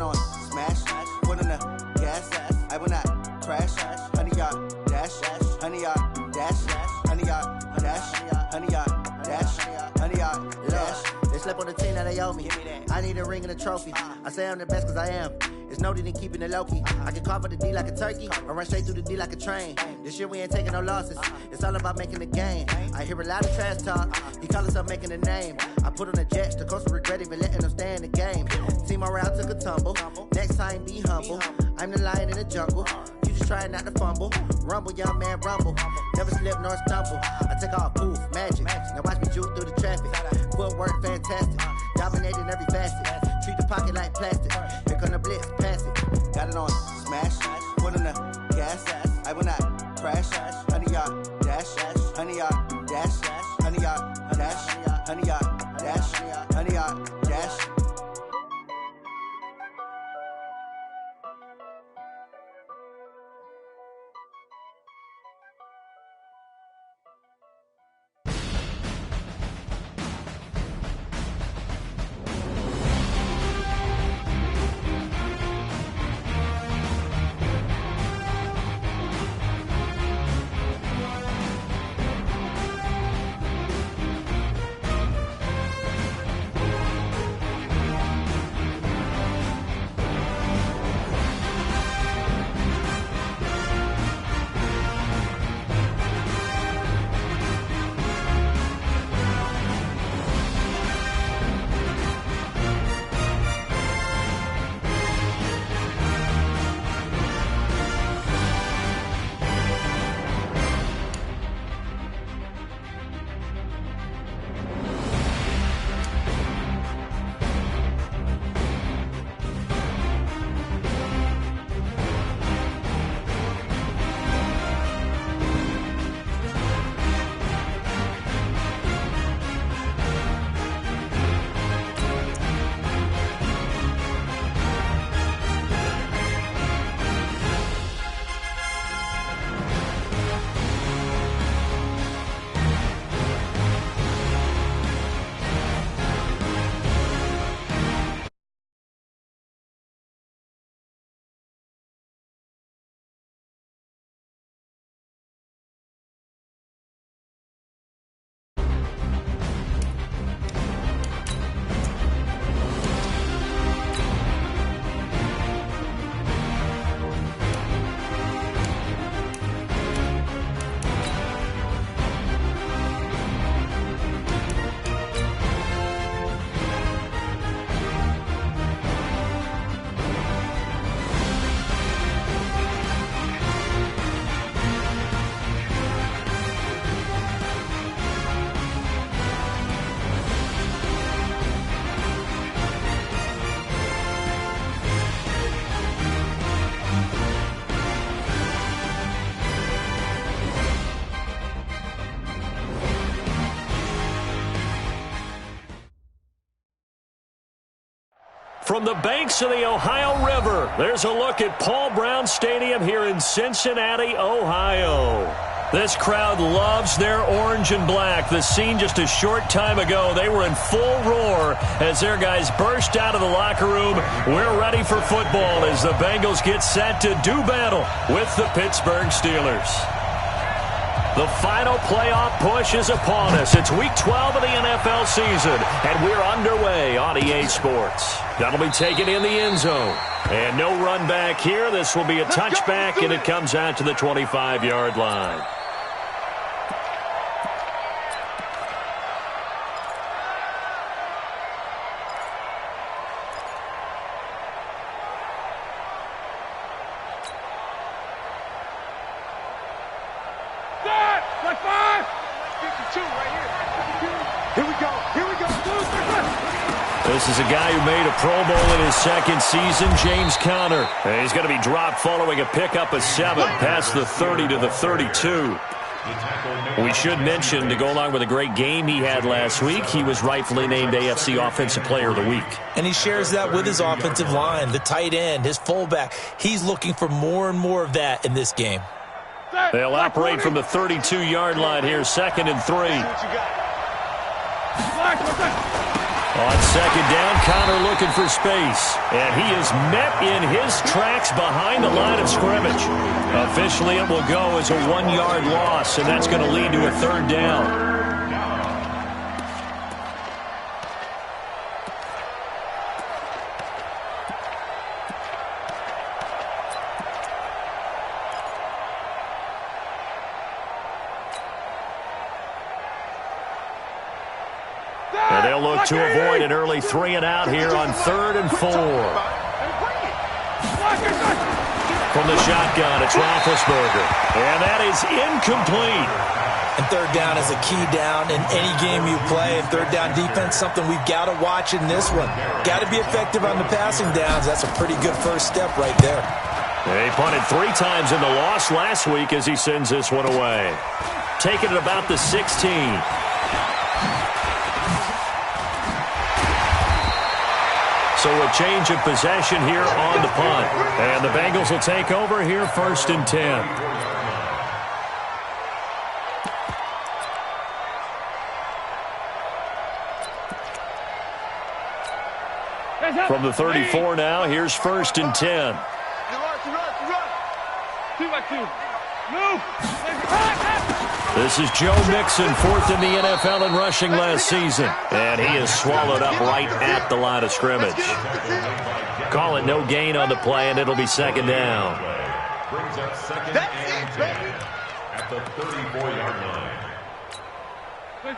on smash, foot on the gas, I will not crash, 100-yard dash, 100-yard dash, 100-yard dash, 100-yard dash, 100-yard dash. They slept on the team that they owe me. I need a ring and a trophy. I say I'm the best cause I am. It's no need in keeping it low-key. I can carve up the D like a turkey or run straight through the D like a train. This year we ain't taking no losses. It's all about making the game. I hear a lot of trash talk. He call himself making a name. I put on the Jets. The coach will regret even letting them stay in the game. Team around took a tumble. Next time be humble. I'm the lion in the jungle. You just trying not to fumble. Rumble, young man, rumble. Never slip nor stumble. I take off, poof, magic. Now watch me juke through the traffic. Footwork fantastic. Dominating every facet. Treat the pocket like plastic. Here come the blitz, pass it. Got it on smash, foot on the gas. I will not crash. 100-yard dash, 100-yard dash, 100-yard dash, 100-yard dash, 100-yard dash. From the banks of the Ohio River, there's a look at Paul Brown Stadium here in Cincinnati, Ohio. This crowd loves their orange and black. The scene just a short time ago, they were in full roar as their guys burst out of the locker room. We're ready for football as the Bengals get set to do battle with the Pittsburgh Steelers. The final playoff push is upon us. It's Week 12 of the NFL season, and we're underway on EA Sports. That'll be taken in the end zone. And no run back here. This will be a touchback, and it comes out to the 25-yard line. This is a guy who made a Pro Bowl in his second season, James Conner. And he's going to be dropped following a pickup of 7 past the 30 to the 32. We should mention, to go along with a great game he had last week, he was rightfully named AFC Offensive Player of the Week. And he shares that with his offensive line, the tight end, his fullback. He's looking for more and more of that in this game. They'll operate from the 32-yard line here, 2nd and 3. On second down, Connor looking for space. And he is met in his tracks behind the line of scrimmage. Officially, it will go as a 1-yard loss, and that's going to lead to a third down. And they'll look to avoid an early 3-and-out here on 3rd and 4. From the shotgun, it's Roethlisberger. And that is incomplete. And third down is a key down in any game you play. And third down defense, something we've got to watch in this one. Got to be effective on the passing downs. That's a pretty good first step right there. He punted 3 times in the loss last week as he sends this one away. Taking it about the 16. So a change of possession here on the punt. And the Bengals will take over here 1st and 10. From the 34 now, here's 1st and 10. This is Joe Mixon, 4th in the NFL in rushing last season. And he is swallowed up right at the line of scrimmage. Call it no gain on the play, and it'll be 2nd down.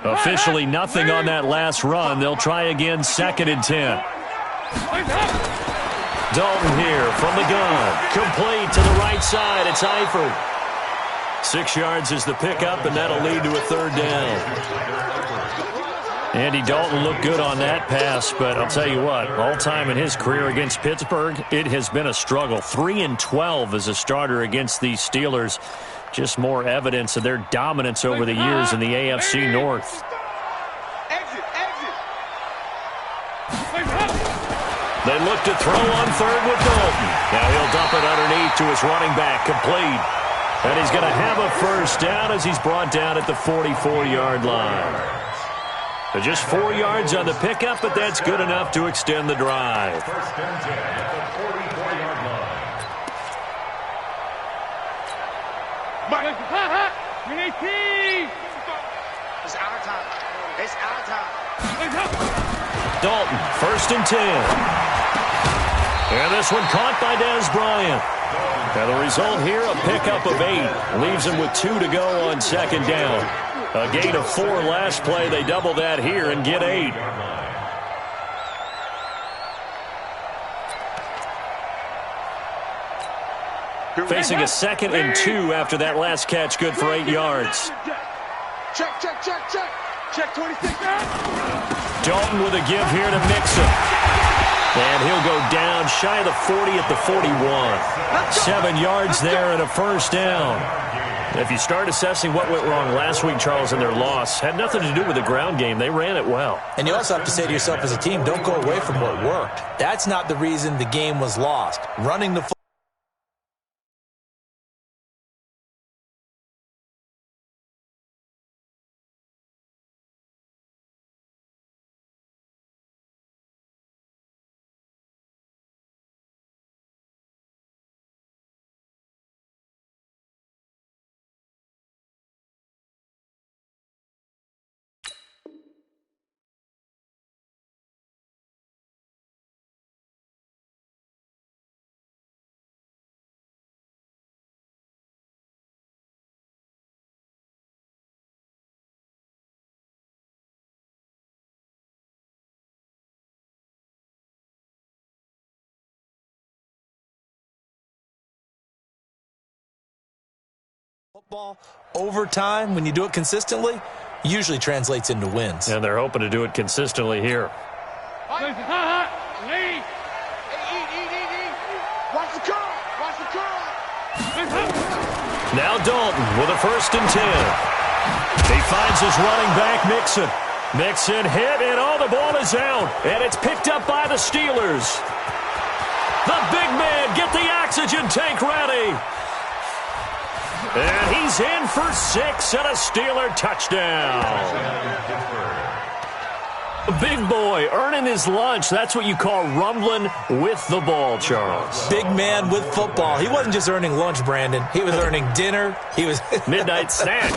Officially nothing on that last run. They'll try again 2nd and 10. Dalton here from the gun. Complete to the right side. It's Eifert. 6 yards is the pickup, and that'll lead to a 3rd down. Andy Dalton looked good on that pass, but I'll tell you what, all time in his career against Pittsburgh, it has been a struggle. 3-12 as a starter against these Steelers. Just more evidence of their dominance over the years in the AFC North. They look to throw on 3rd with Dalton. Now he'll dump it underneath to his running back, complete. And he's going to have a 1st down as he's brought down at the 44-yard line. So just 4 yards on the pickup, but that's good enough to extend the drive. First and 10 at the 44-yard line. It's our time. It's our time. Dalton, 1st and 10. And this one caught by Dez Bryant. And the result here, a pickup of 8. Leaves him with 2 to go on 2nd down. A gain of 4 last play. They double that here and get 8. Facing a 2nd and 2 after that last catch, good for 8 yards. Check, check, check, check. Check 26. Dalton with a give here to Mixon. And he'll go down shy of the 40 at the 41. 7 yards there and a 1st down. If you start assessing what went wrong last week, Charles, in their loss, had nothing to do with the ground game. They ran it well. And you also have to say to yourself as a team, don't go away from what worked. That's not the reason the game was lost. Running the football over time, when you do it consistently, usually translates into wins. And they're hoping to do it consistently here. Watch the curl. Watch the curl. Now Dalton with a 1st and 10. He finds his running back, Mixon. Mixon hit, and the ball is out. And it's picked up by the Steelers. The big man, get the oxygen tank ready. And he's in for 6 and a Steeler touchdown. A big boy earning his lunch. That's what you call rumbling with the ball, Charles. Big man with football. He wasn't just earning lunch, Brandon. He was earning dinner. He was midnight snack.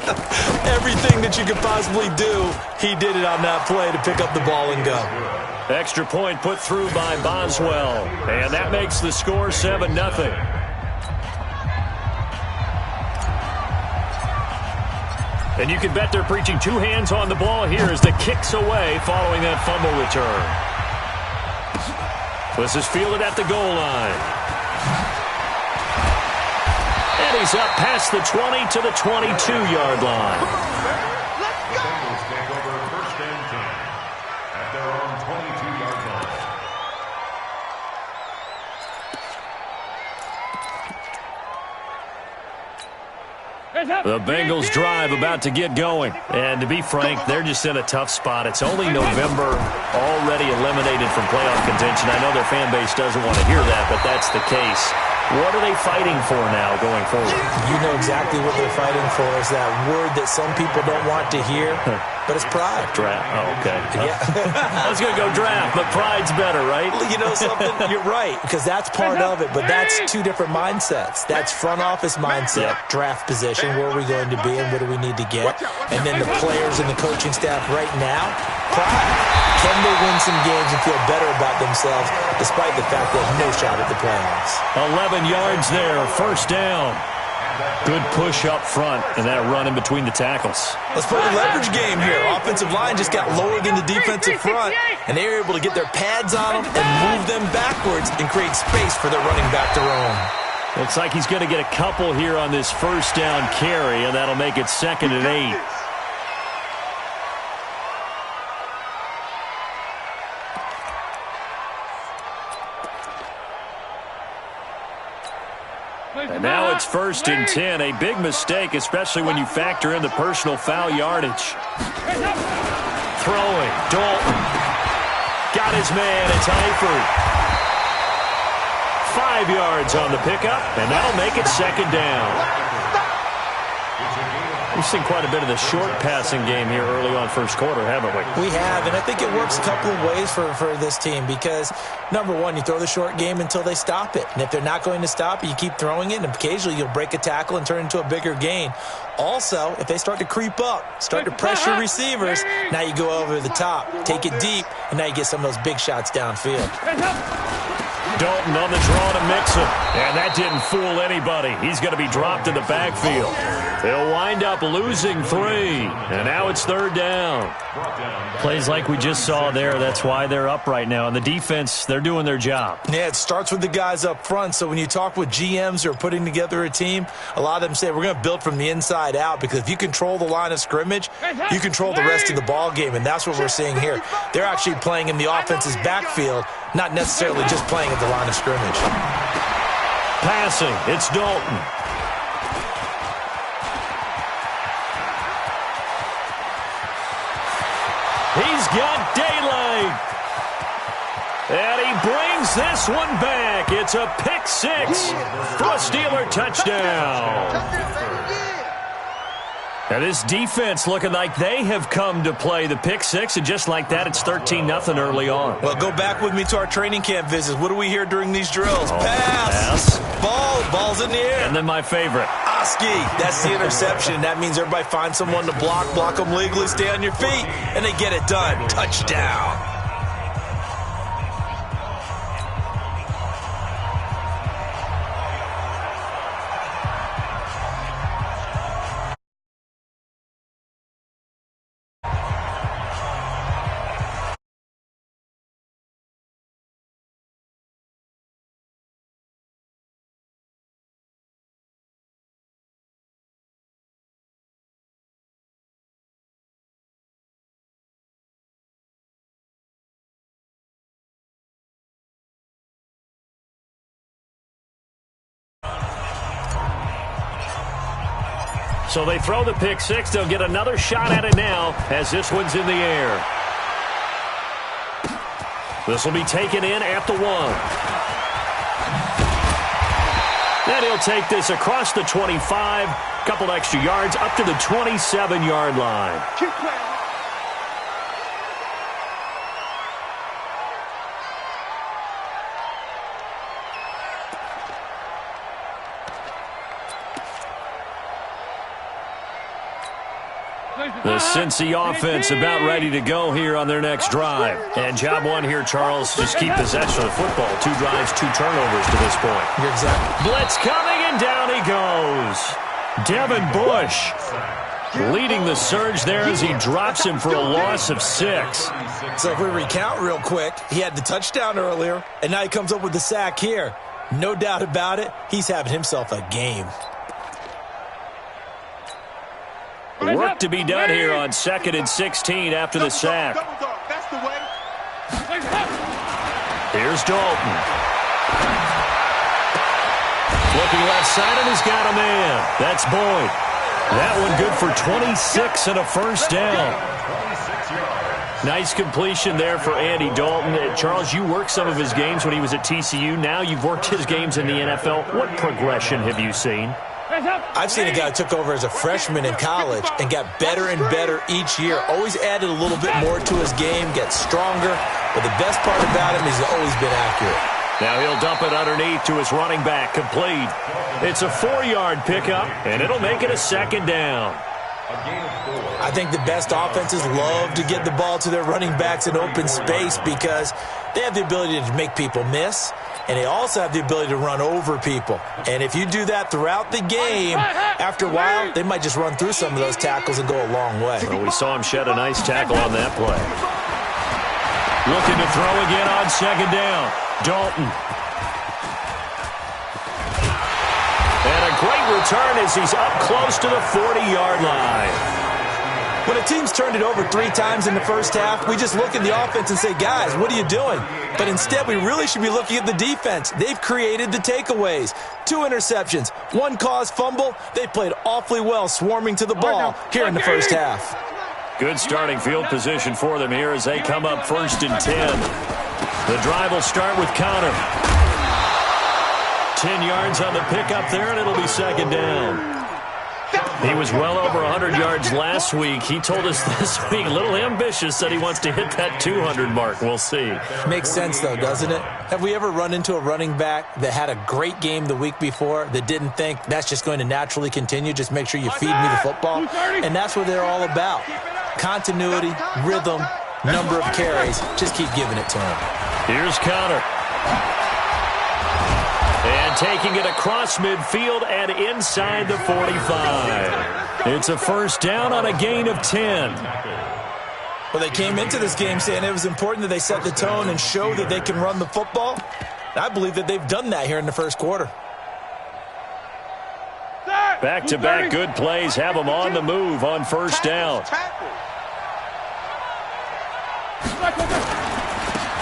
Everything that you could possibly do, he did it on that play to pick up the ball and go. Extra point put through by Boswell. And that makes the score 7-0. And you can bet they're preaching two hands on the ball here as the kick's away following that fumble return. This is fielded at the goal line. And he's up past the 20 to the 22-yard line. The Bengals take over first and 10 at their own 22-yard line. The Bengals drive about to get going. And to be frank, they're just in a tough spot. It's only November, already eliminated from playoff contention. I know their fan base doesn't want to hear that, but that's the case. What are they fighting for now going forward? You know exactly what they're fighting for. Is that word that some people don't want to hear, but it's pride. Draft. Oh, okay. Yeah. I was going to go draft, but pride's better, right? You know something? You're right, because that's part of it, but that's two different mindsets. That's front office mindset, draft position, where are we going to be and what do we need to get? And then the players and the coaching staff right now, pride. Can they win some games and feel better about themselves despite the fact they have no shot at the playoffs? 11 yards there, first down. Good push up front and that run in between the tackles. Let's play the leverage game here. Offensive line just got lowered in the defensive front, and they were able to get their pads on them and move them backwards and create space for their running back to roam. Looks like he's going to get a couple here on this first down carry, and that'll make it 2nd and 8. And now it's 1st and 10. A big mistake, especially when you factor in the personal foul yardage. Throwing. Dalton. Got his man. It's Eifert. 5 yards on the pickup, and that'll make it 2nd down. We've seen quite a bit of the short passing game here early on first quarter, haven't we? We have, and I think it works a couple of ways for this team because, number one, you throw the short game until they stop it. And if they're not going to stop it, you keep throwing it, and occasionally you'll break a tackle and turn it into a bigger gain. Also, if they start to creep up, start to pressure receivers, now you go over the top, take it deep, and now you get some of those big shots downfield. Dalton on the draw to Mixon, and that didn't fool anybody. He's going to be dropped in the backfield. They'll wind up losing 3, and now it's 3rd down. Plays like we just saw there, that's why they're up right now. And the defense, they're doing their job. Yeah, it starts with the guys up front. So when you talk with GMs who are putting together a team, a lot of them say we're going to build from the inside out because if you control the line of scrimmage, you control the rest of the ball game, and that's what we're seeing here. They're actually playing in the offense's backfield, not necessarily just playing at the line of scrimmage. Passing, it's Dalton. He's got daylight. And he brings this one back. It's a pick 6 for a Steeler touchdown. And this defense looking like they have come to play the pick 6, and just like that, it's 13-0 early on. Well, go back with me to our training camp visits. What do we hear during these drills? Oh, pass. Ball's in the air. And then my favorite. Oski, that's the interception. That means everybody finds someone to block them legally, stay on your feet, and they get it done. Touchdown. So they throw the pick 6. They'll get another shot at it now as this one's in the air. This will be taken in at the 1. Then he'll take this across the 25, couple extra yards up to the 27-yard line. The Cincy offense about ready to go here on their next drive. And job one here, Charles, just keep possession of the football. 2 drives, 2 turnovers to this point. You're exactly. Blitz coming, and down he goes. Devin Bush leading the surge there as he drops him for a loss of 6. So if we recount real quick, he had the touchdown earlier, and now he comes up with the sack here. No doubt about it, he's having himself a game. Work to be done here on 2nd and 16 after the sack. Here's Dalton. Looking left side, and he's got a man. That's Boyd. That one good for 26 and a first down. Nice completion there for Andy Dalton. Charles, you worked some of his games when he was at TCU. Now you've worked his games in the NFL. What progression have you seen? I've seen a guy who took over as a freshman in college and got better and better each year. Always added a little bit more to his game, gets stronger. But the best part about him is he's always been accurate. Now he'll dump it underneath to his running back, complete. It's a 4-yard pickup, and it'll make it a 2nd down. I think the best offenses love to get the ball to their running backs in open space because they have the ability to make people miss, and they also have the ability to run over people. And if you do that throughout the game, after a while, they might just run through some of those tackles and go a long way. Well, we saw him shed a nice tackle on that play. Looking to throw again on 2nd down. Dalton. And a great return as he's up close to the 40-yard line. When a team's turned it over 3 times in the first half, we just look at the offense and say, guys, what are you doing? But instead, we really should be looking at the defense. They've created the takeaways. 2 interceptions, 1 caused fumble. They played awfully well swarming to the ball here in the first half. Good starting field position for them here as they come up 1st and 10. The drive will start with Connor. 10 yards on the pickup there, and it'll be 2nd down. He was well over 100 yards last week. He told us this week, a little ambitious, said he wants to hit that 200 mark. We'll see. Makes sense, though, doesn't it? Have we ever run into a running back that had a great game the week before that didn't think that's just going to naturally continue? Just make sure you feed me the football. And that's what they're all about. Continuity, rhythm, number of carries. Just keep giving it to him. Here's Connor. And taking it across midfield and inside the 45. It's a 1st down on a gain of 10. Well, they came into this game saying it was important that they set the tone and show that they can run the football. And I believe that they've done that here in the first quarter. Back-to-back good plays have them on the move on 1st down.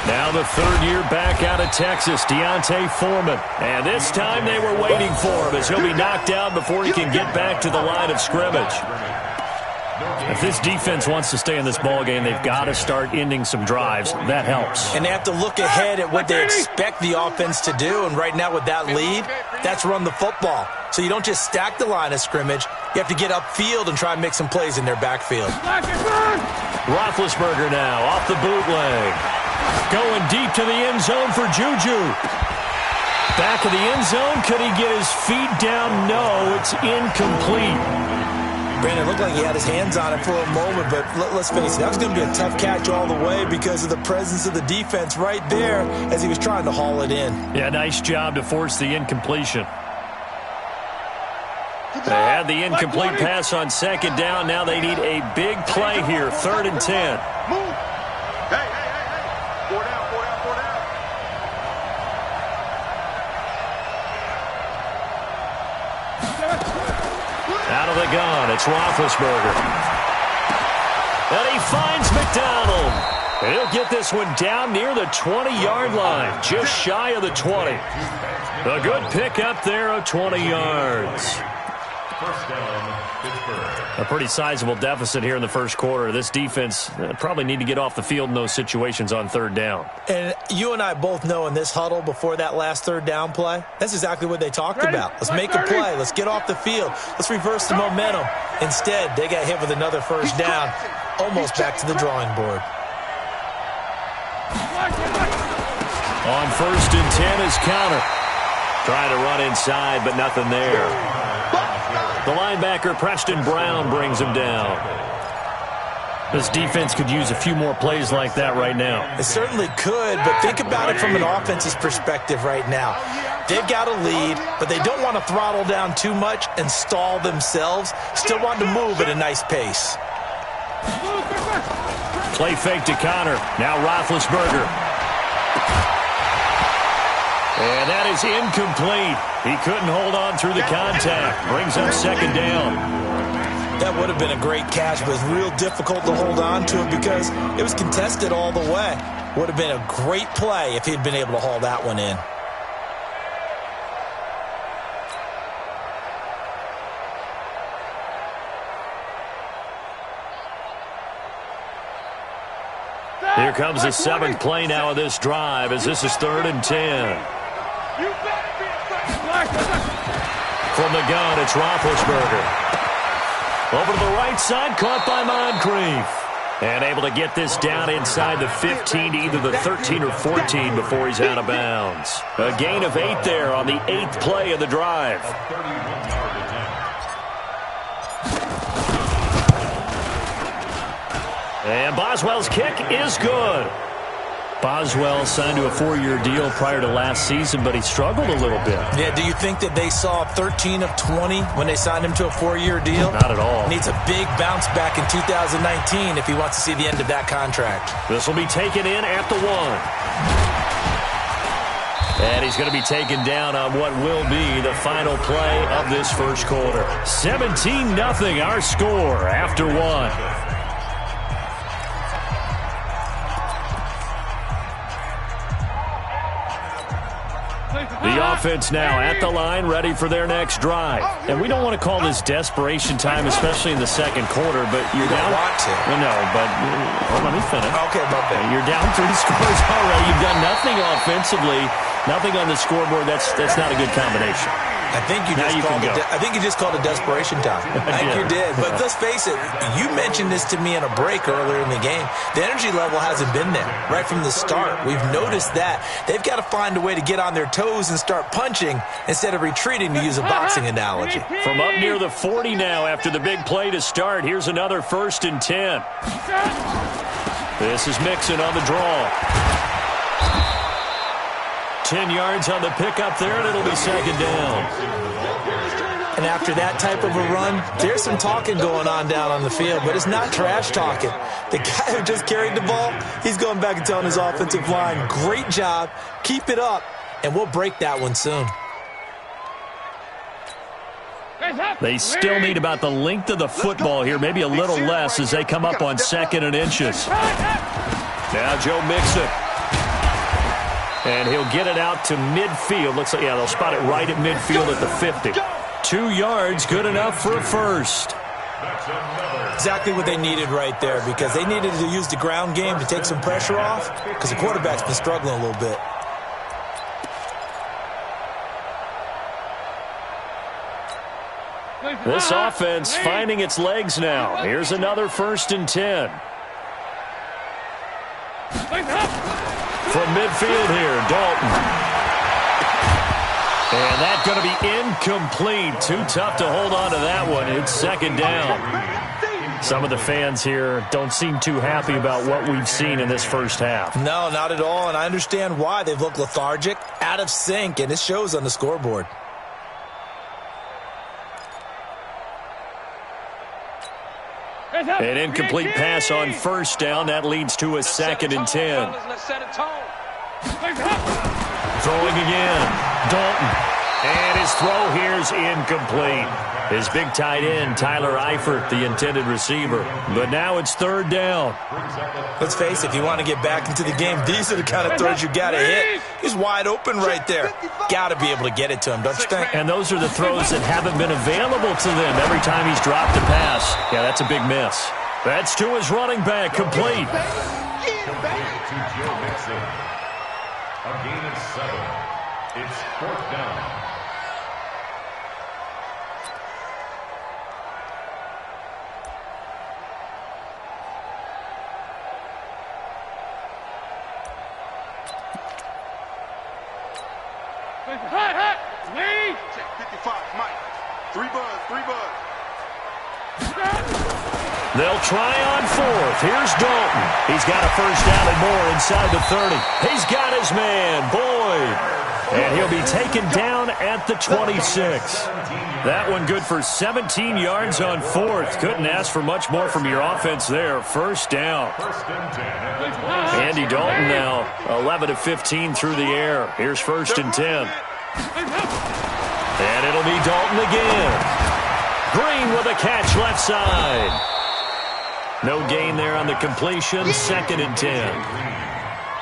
Now the 3rd year back out of Texas, Deontay Foreman. And this time they were waiting for him as he'll be knocked out before he can get back to the line of scrimmage. If this defense wants to stay in this ballgame, they've got to start ending some drives. That helps. And they have to look ahead at what they expect the offense to do. And right now with that lead, that's run the football. So you don't just stack the line of scrimmage. You have to get upfield and try and make some plays in their backfield. Roethlisberger now off the bootleg. Going deep to the end zone for Juju. Back of the end zone. Could he get his feet down? No, it's incomplete. Brandon, it looked like he had his hands on it for a moment, but let's face it, that was going to be a tough catch all the way because of the presence of the defense right there as he was trying to haul it in. Yeah, nice job to force the incompletion. They had the incomplete pass on 2nd down. Now they need a big play here, 3rd and 10. Move. Hey. 4 down. Out of the gun, it's Roethlisberger. And he finds McDonald. He'll get this one down near the 20-yard line, just shy of the 20. A good pickup there of 20 yards. First down, Pittsburgh. A pretty sizable deficit here in the first quarter. This defense probably need to get off the field in those situations on 3rd down. And you and I both know in this huddle before that last 3rd down play, that's exactly what they talked about. Let's make a play. Let's get off the field. Let's reverse the momentum. Instead, they got hit with another 1st down, almost back to the drawing board. On 1st and 10 is Connor. Trying to run inside, but nothing there. The linebacker, Preston Brown, brings him down. This defense could use a few more plays like that right now. It certainly could, but think about it from an offense's perspective right now. They've got a lead, but they don't want to throttle down too much and stall themselves. Still want to move at a nice pace. Play fake to Connor. Now Roethlisberger. And that is incomplete. He couldn't hold on through the contact. Brings up second down. That would have been a great catch, but it's real difficult to hold on to it because it was contested all the way. Would have been a great play if he'd been able to haul that one in. Here comes the seventh play now of this drive as this is 3rd and 10. From the gun, it's Roethlisberger. Over to the right side, caught by Moncrief. And able to get this down inside the 15 to either the 13 or 14 before he's out of bounds. A gain of 8 there on the 8th play of the drive. And Boswell's kick is good. Boswell signed to a 4-year deal prior to last season, but he struggled a little bit. Yeah, do you think that they saw 13 of 20 when they signed him to a 4-year deal? Not at all. Needs a big bounce back in 2019 if he wants to see the end of that contract. This will be taken in at the 1. And he's going to be taken down on what will be the final play of this first quarter. 17-0 our score after 1. The offense now at the line, ready for their next drive. And we don't want to call this desperation time, especially in the second quarter, but you're down. Want to. Well, no, but let me finish. Okay, my bad. You're down 3 scores already. You've done nothing offensively, nothing on the scoreboard. That's not a good combination. I think you just called it desperation time. I think you did. But let's face it, you mentioned this to me in a break earlier in the game. The energy level hasn't been there right from the start. We've noticed that. They've got to find a way to get on their toes and start punching instead of retreating, to use a boxing analogy. From up near the 40 now after the big play to start, here's another 1st and 10. This is Mixon on the draw. 10 yards on the pickup there, and it'll be second down. And after that type of a run, there's some talking going on down on the field, but it's not trash talking. The guy who just carried the ball, he's going back and telling his offensive line, great job, keep it up, and we'll break that one soon. They still need about the length of the football here, maybe a little less as they come up on 2nd and inches. Now Joe Mixon. And he'll get it out to midfield. Looks like, yeah, they'll spot it right at midfield at the 50. 2 yards, good enough for a first. Exactly what they needed right there, because they needed to use the ground game to take some pressure off, because the quarterback's been struggling a little bit. This offense finding its legs now. Here's another 1st and 10. From midfield here, Dalton. And that's going to be incomplete. Too tough to hold on to that one. It's second down. Some of the fans here don't seem too happy about what we've seen in this first half. No, not at all, and I understand why. They've looked lethargic, out of sync, and it shows on the scoreboard. An incomplete pass on 1st down. That leads to a 2nd and 10. Throwing again. Dalton. And his throw here's incomplete. His big tight end, Tyler Eifert, the intended receiver. But now it's 3rd down. Let's face it, if you want to get back into the game, these are the kind of throws you got to hit. He's wide open right there. Got to be able to get it to him, don't you think? And those are the throws that haven't been available to them every time he's dropped a pass. Yeah, that's a big miss. That's to his running back, complete. To Joe Mixon. A gain of 7. It's 4th down. Check 55, Mike. 3 buzz. They'll try on fourth. Here's Dalton. He's got a first down and more inside the 30. He's got his man, Boyd. And he'll be taken down at the 26. That one good for 17 yards on fourth. Couldn't ask for much more from your offense there. First down. Andy Dalton now 11 of 15 through the air. Here's first and 10. And it'll be Dalton again. Green with a catch left side. No gain there on the completion. Second and 10.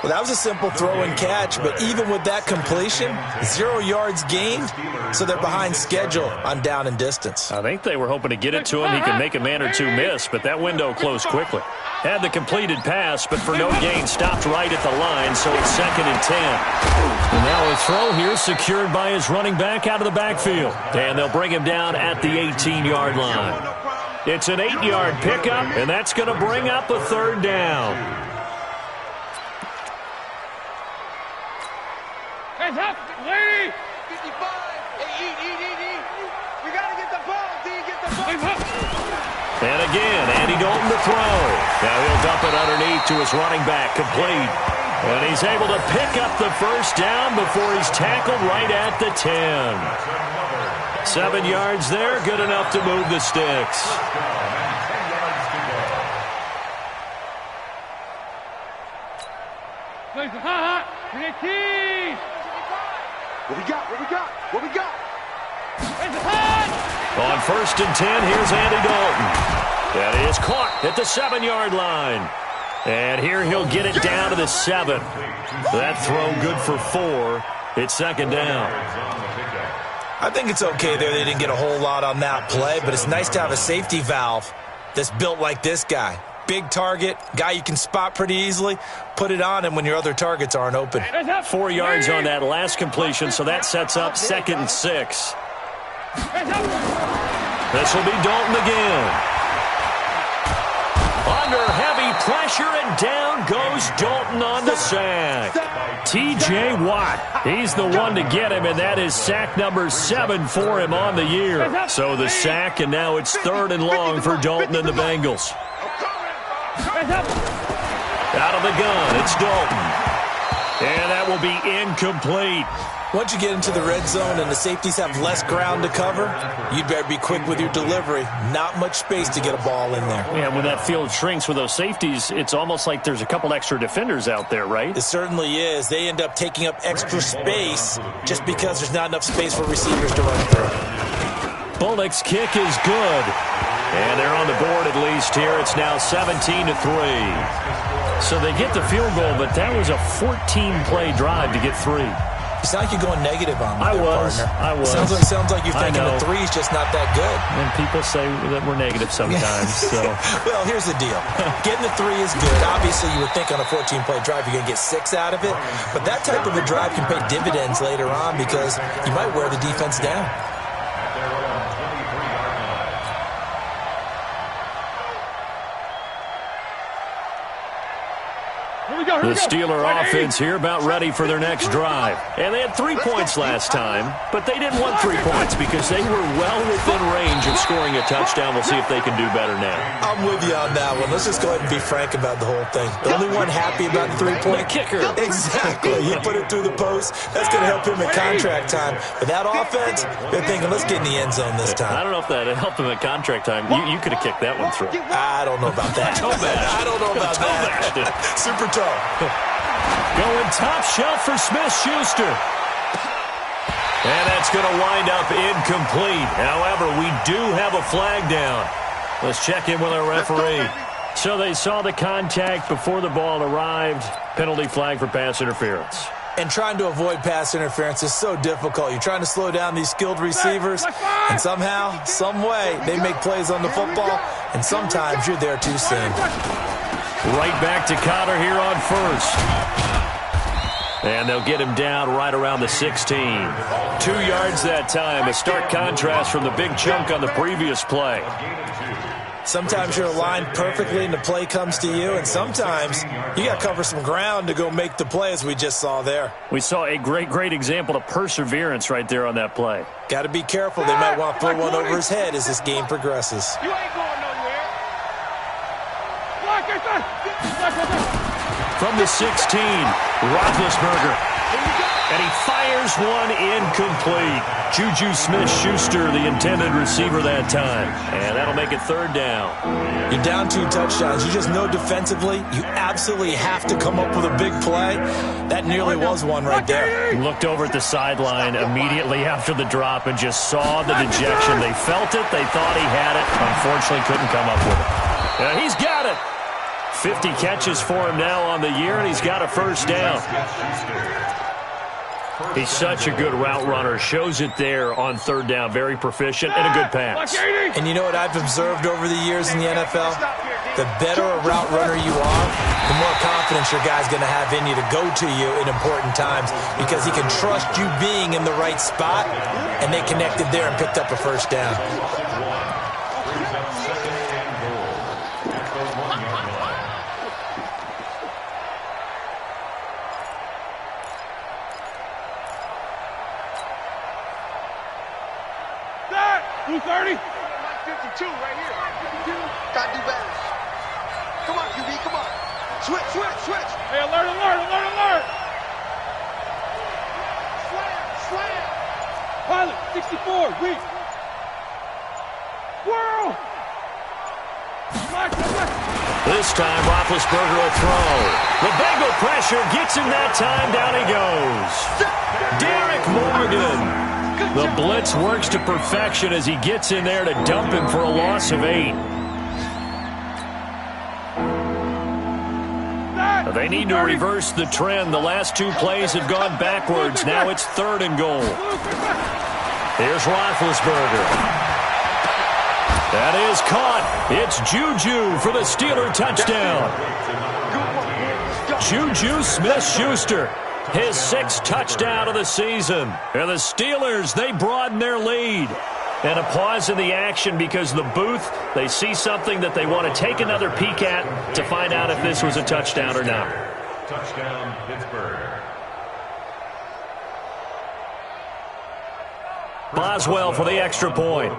Well, that was a simple throw and catch, but even with that completion, 0 yards gained, so they're behind schedule on down and distance. I think they were hoping to get it to him. He could make a man or two miss, but that window closed quickly. Had the completed pass, but for no gain, stopped right at the line, so it's second and 10. And now a throw here secured by his running back out of the backfield. And they'll bring him down at the 18-yard line. It's an 8-yard pickup, and that's going to bring up a third down. Hands up, lady! 55, eat. We gotta get the ball, D, get the ball. And again, Andy Dalton to throw. Now he'll dump it underneath to his running back, complete. And he's able to pick up the first down before he's tackled right at the 10. 7 yards there, good enough to move the sticks. What we got? On first and 10, here's Andy Dalton. That is caught at the 7-yard line. And here he'll get it down to the 7. That throw good for 4. It's second down. I think it's okay there. They didn't get a whole lot on that play, but it's nice to have a safety valve that's built like this guy. Big target, guy you can spot pretty easily. Put it on him when your other targets aren't open. 4 yards on that last completion, so that sets up second and 6. This will be Dalton again. Under heavy pressure, and down goes Dalton on the sack. T.J. Watt, he's the one to get him, and that is sack number 7 for him on the year. So the sack, and now it's third and long for Dalton and the Bengals. Out of the gun, it's Dalton. And that will be incomplete. Once you get into the red zone and the safeties have less ground to cover, you'd better be quick with your delivery. Not much space to get a ball in there. Yeah, when that field shrinks with those safeties, it's almost like there's a couple extra defenders out there, right? It certainly is. They end up taking up extra space just because there's not enough space for receivers to run through. Bullock's kick is good. And they're on the board at least here. It's now 17-3. So they get the field goal, but that was a 14-play drive to get 3. It's not like you're going negative on me, partner. I was. Sounds like you're thinking the 3's just not that good. And people say that we're negative sometimes. So. Well, here's the deal. Getting the 3 is good. Obviously, you would think on a 14-play drive you're going to get 6 out of it. But that type of a drive can pay dividends later on because you might wear the defense down. The Steeler offense here about ready for their next drive. And they had 3 points last time, but they didn't want 3 points because they were well within range of scoring a touchdown. We'll see if they can do better now. I'm with you on that one. Let's just go ahead and be frank about the whole thing. The only one happy about the 3-point kicker. Exactly. He put it through the post. That's going to help him at contract time. But that offense, they're thinking, let's get in the end zone this time. I don't know if that helped him at contract time. You could have kicked that one through. I don't know about that. I don't know about that. Super toe. Going top shelf for Smith-Schuster. And that's going to wind up incomplete. However, we do have a flag down. Let's check in with our referee. So they saw the contact before the ball arrived. Penalty flag for pass interference. And trying to avoid pass interference is so difficult. You're trying to slow down these skilled receivers, and somehow, some way, they make plays on the football, and sometimes you're there too soon. Right back to Cotter here on first. And they'll get him down right around the 16. 2 yards that time. A stark contrast from the big chunk on the previous play. Sometimes you're aligned perfectly and the play comes to you, and sometimes you got to cover some ground to go make the play, as we just saw there. We saw a great example of perseverance right there on that play. Got to be careful. They might want to throw one over his head as this game progresses. You ain't going from the 16. Roethlisberger. And he fires one incomplete. Juju Smith-Schuster, the intended receiver that time. And that'll make it third down. You're down 2 touchdowns. You just know defensively you absolutely have to come up with a big play. That nearly was one right there. Looked over at the sideline immediately after the drop and just saw the dejection. They felt it. They thought he had it. Unfortunately, couldn't come up with it. He's got it. 50 catches for him now on the year, and he's got a first down. He's such a good route runner. Shows it there on third down. Very proficient and a good pass. And you know what I've observed over the years in the NFL? The better a route runner you are, the more confidence your guy's going to have in you to go to you in important times because he can trust you being in the right spot, and they connected there and picked up a first down. Blue 30. 52 right here. 52. Gotta do better. Come on, QB, come on. Switch. Hey, alert. Slam. Pilot, 64, weak. Whirl. This time, Roethlisberger will throw. The Bengal pressure gets him that time. Down he goes. Derek Morgan. The blitz works to perfection as he gets in there to dump him for a loss of 8. They need to reverse the trend. The last 2 plays have gone backwards. Now it's 3rd and goal. Here's Roethlisberger. That is caught. It's Juju for the Steeler touchdown. Juju Smith-Schuster. His 6th touchdown of the season. And the Steelers, they broaden their lead. And a pause in the action because the booth, they see something that they want to take another peek at to find out if this was a touchdown or not. Touchdown, Pittsburgh. Boswell for the extra point.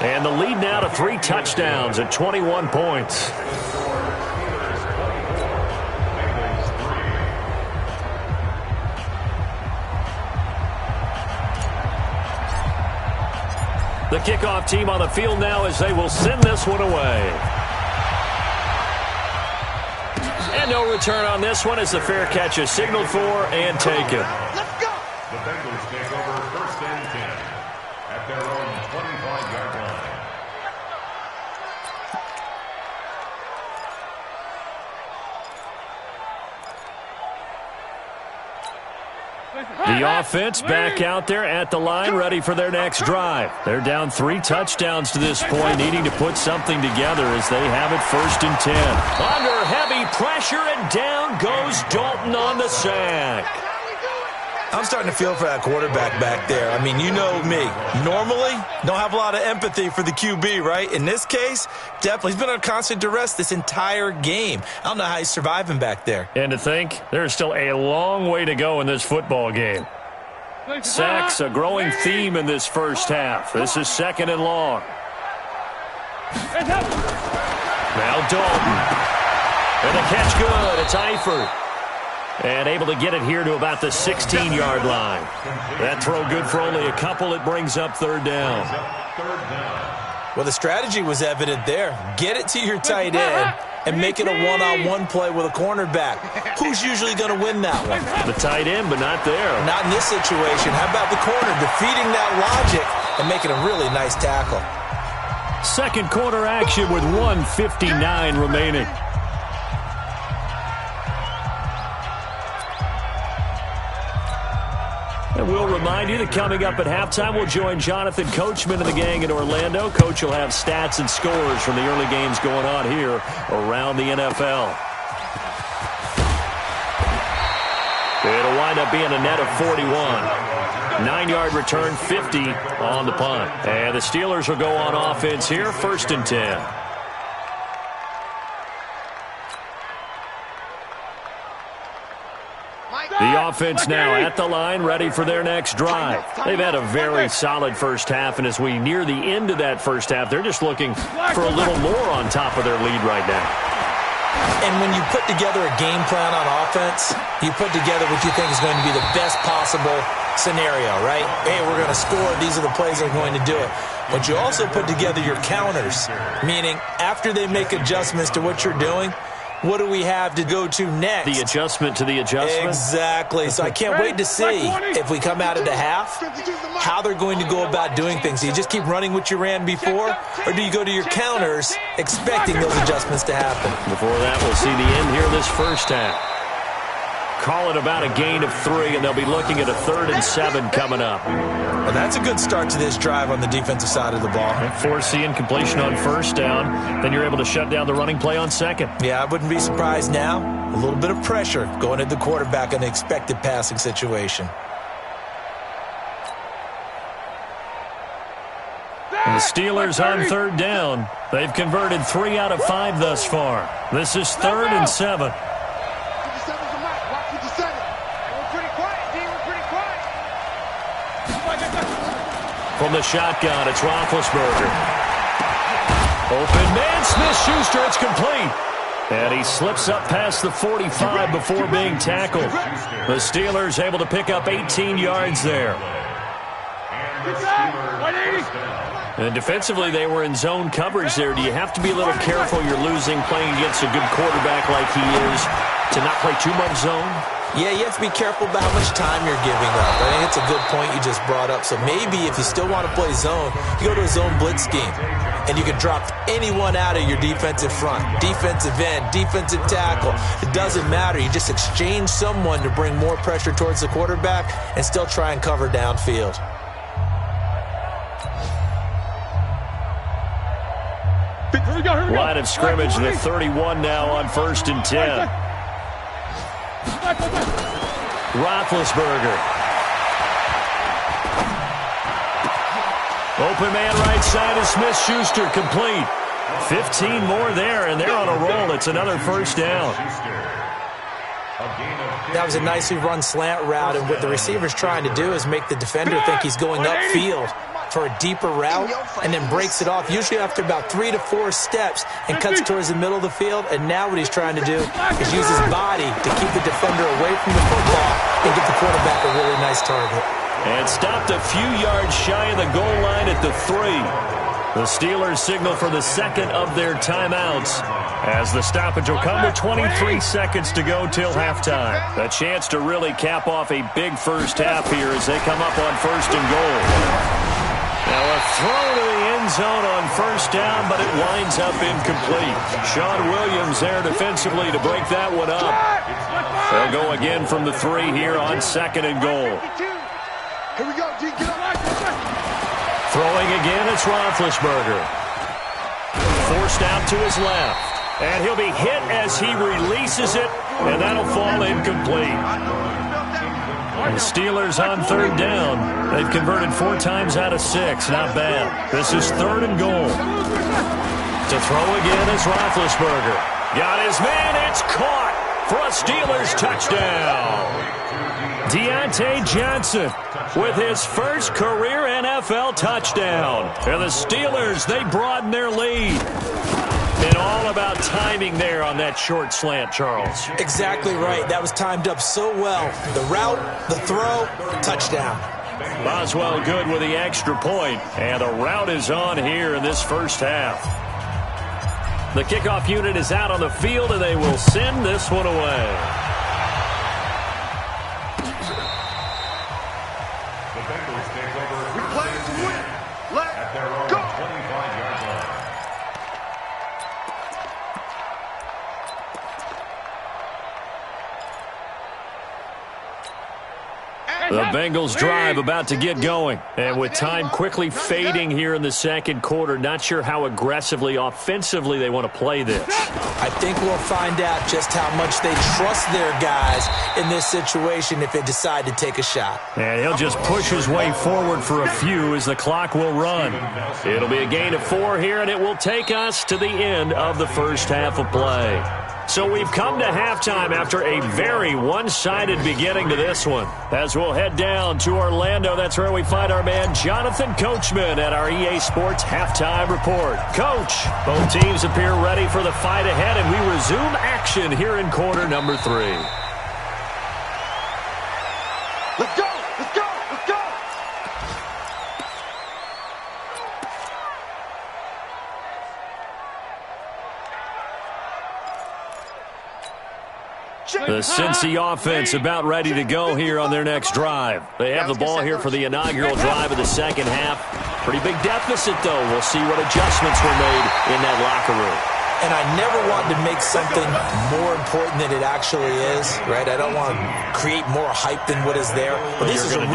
And the lead now to 3 touchdowns at 21 points. The kickoff team on the field now as they will send this one away. And no return on this one as the fair catch is signaled for and taken. Let's go. The Bengals take over 1st and 10 at their own 25-yard line. The offense back out there at the line, ready for their next drive. They're down 3 touchdowns to this point, needing to put something together as they have it 1st and 10. Under heavy pressure, and down goes Dalton on the sack. I'm starting to feel for that quarterback back there. I mean, you know me. Normally, don't have a lot of empathy for the QB, right? In this case, definitely. He's been under constant duress this entire game. I don't know how he's surviving back there. And to think, there's still a long way to go in this football game. Sacks, a growing theme in this first half. This is 2nd and long. Now Dalton. And the catch good. It's Eifert. And able to get it here to about the 16-yard line. That throw good for only a couple. It brings up 3rd down. Well, the strategy was evident there. Get it to your tight end and make it a one-on-one play with a cornerback. Who's usually going to win that one? The tight end, but not there. Not in this situation. How about the corner defeating that logic and making a really nice tackle? 2nd quarter action with 1:59 remaining. And we'll remind you that coming up at halftime, we'll join Jonathan Coachman and the gang in Orlando. Coach will have stats and scores from the early games going on here around the NFL. It'll wind up being a net of 41. 9-yard return, 50 on the punt. And the Steelers will go on offense here, 1st and 10. The offense now at the line, ready for their next drive. They've had a very solid first half, and as we near the end of that first half, they're just looking for a little more on top of their lead right now. And when you put together a game plan on offense, you put together what you think is going to be the best possible scenario, right? Hey, we're going to score. These are the plays that are going to do it. But you also put together your counters, meaning after they make adjustments to what you're doing, what do we have to go to next? The adjustment to the adjustment? Exactly. So I can't wait to see if we come out of the half, how they're going to go about doing things. Do you just keep running what you ran before, or do you go to your counters expecting those adjustments to happen? Before that, we'll see the end here this first half. Call it about a gain of 3, and they'll be looking at a 3rd and 7 coming up. Well, that's a good start to this drive on the defensive side of the ball. Forcing incompletion on first down, then you're able to shut down the running play on second. Yeah, I wouldn't be surprised now. A little bit of pressure going at the quarterback in an expected passing situation. And the Steelers on 3rd down. They've converted 3 out of 5 thus far. This is 3rd and 7. From the shotgun, it's Roethlisberger. Open man, Smith-Schuster, it's complete. And he slips up past the 45 before being tackled. The Steelers able to pick up 18 yards there. And defensively, they were in zone coverage there. Do you have to be a little careful you're losing playing against a good quarterback like he is to not play too much zone? Yeah, you have to be careful about how much time you're giving up. I think it's a good point you just brought up. So maybe if you still want to play zone, you go to a zone blitz scheme. And you can drop anyone out of your defensive front, defensive end, defensive tackle. It doesn't matter. You just exchange someone to bring more pressure towards the quarterback and still try and cover downfield. Line of scrimmage, the 31 now on 1st and 10. Roethlisberger. Open man right side is Smith-Schuster, complete. 15 more there, and they're on a roll. It's another 1st down. That was a nicely run slant route, and what the receiver's trying to do is make the defender think he's going upfield for a deeper route and then breaks it off, usually after about 3 to 4 steps, and cuts towards the middle of the field. And now what he's trying to do is use his body to keep the defender away from the football and give the quarterback a really nice target. And stopped a few yards shy of the goal line at the 3. The Steelers signal for the second of their timeouts as the stoppage will come with 23 seconds to go till halftime. A chance to really cap off a big first half here as they come up on 1st and goal. Now a throw to the end zone on 1st down, but it winds up incomplete. Sean Williams there defensively to break that one up. They'll go again from the 3 here on 2nd and goal. Here we go, G. Get up. Throwing again, it's Roethlisberger. Forced out to his left. And he'll be hit as he releases it, and that'll fall incomplete. The Steelers on 3rd down. They've converted 4 times out of 6. Not bad. This is 3rd and goal. To throw again is Roethlisberger. Got his man. It's caught for a Steelers touchdown. Deontay Johnson with his first career NFL touchdown. And the Steelers, they broaden their lead. And all about timing there on that short slant, Charles. Exactly right. That was timed up so well. The route, the throw, touchdown. Boswell good with the extra point. And the route is on here in this first half. The kickoff unit is out on the field, and they will send this one away. The Bengals drive about to get going. And with time quickly fading here in the second quarter, not sure how aggressively, offensively they want to play this. I think we'll find out just how much they trust their guys in this situation if they decide to take a shot. And he'll just push his way forward for a few as the clock will run. It'll be a gain of 4 here, and it will take us to the end of the first half of play. So we've come to halftime after a very one-sided beginning to this one. As we'll head down to Orlando, that's where we find our man Jonathan Coachman at our EA Sports Halftime Report. Coach, both teams appear ready for the fight ahead, and we resume action here in quarter number 3. Let's go! Let's go! Let's go! The Cincy offense about ready to go here on their next drive. They have the ball here for the inaugural drive of the second half. Pretty big deficit, though. We'll see what adjustments were made in that locker room. And I never want to make something more important than it actually is, right? I don't want to create more hype than what is there. But this is I'm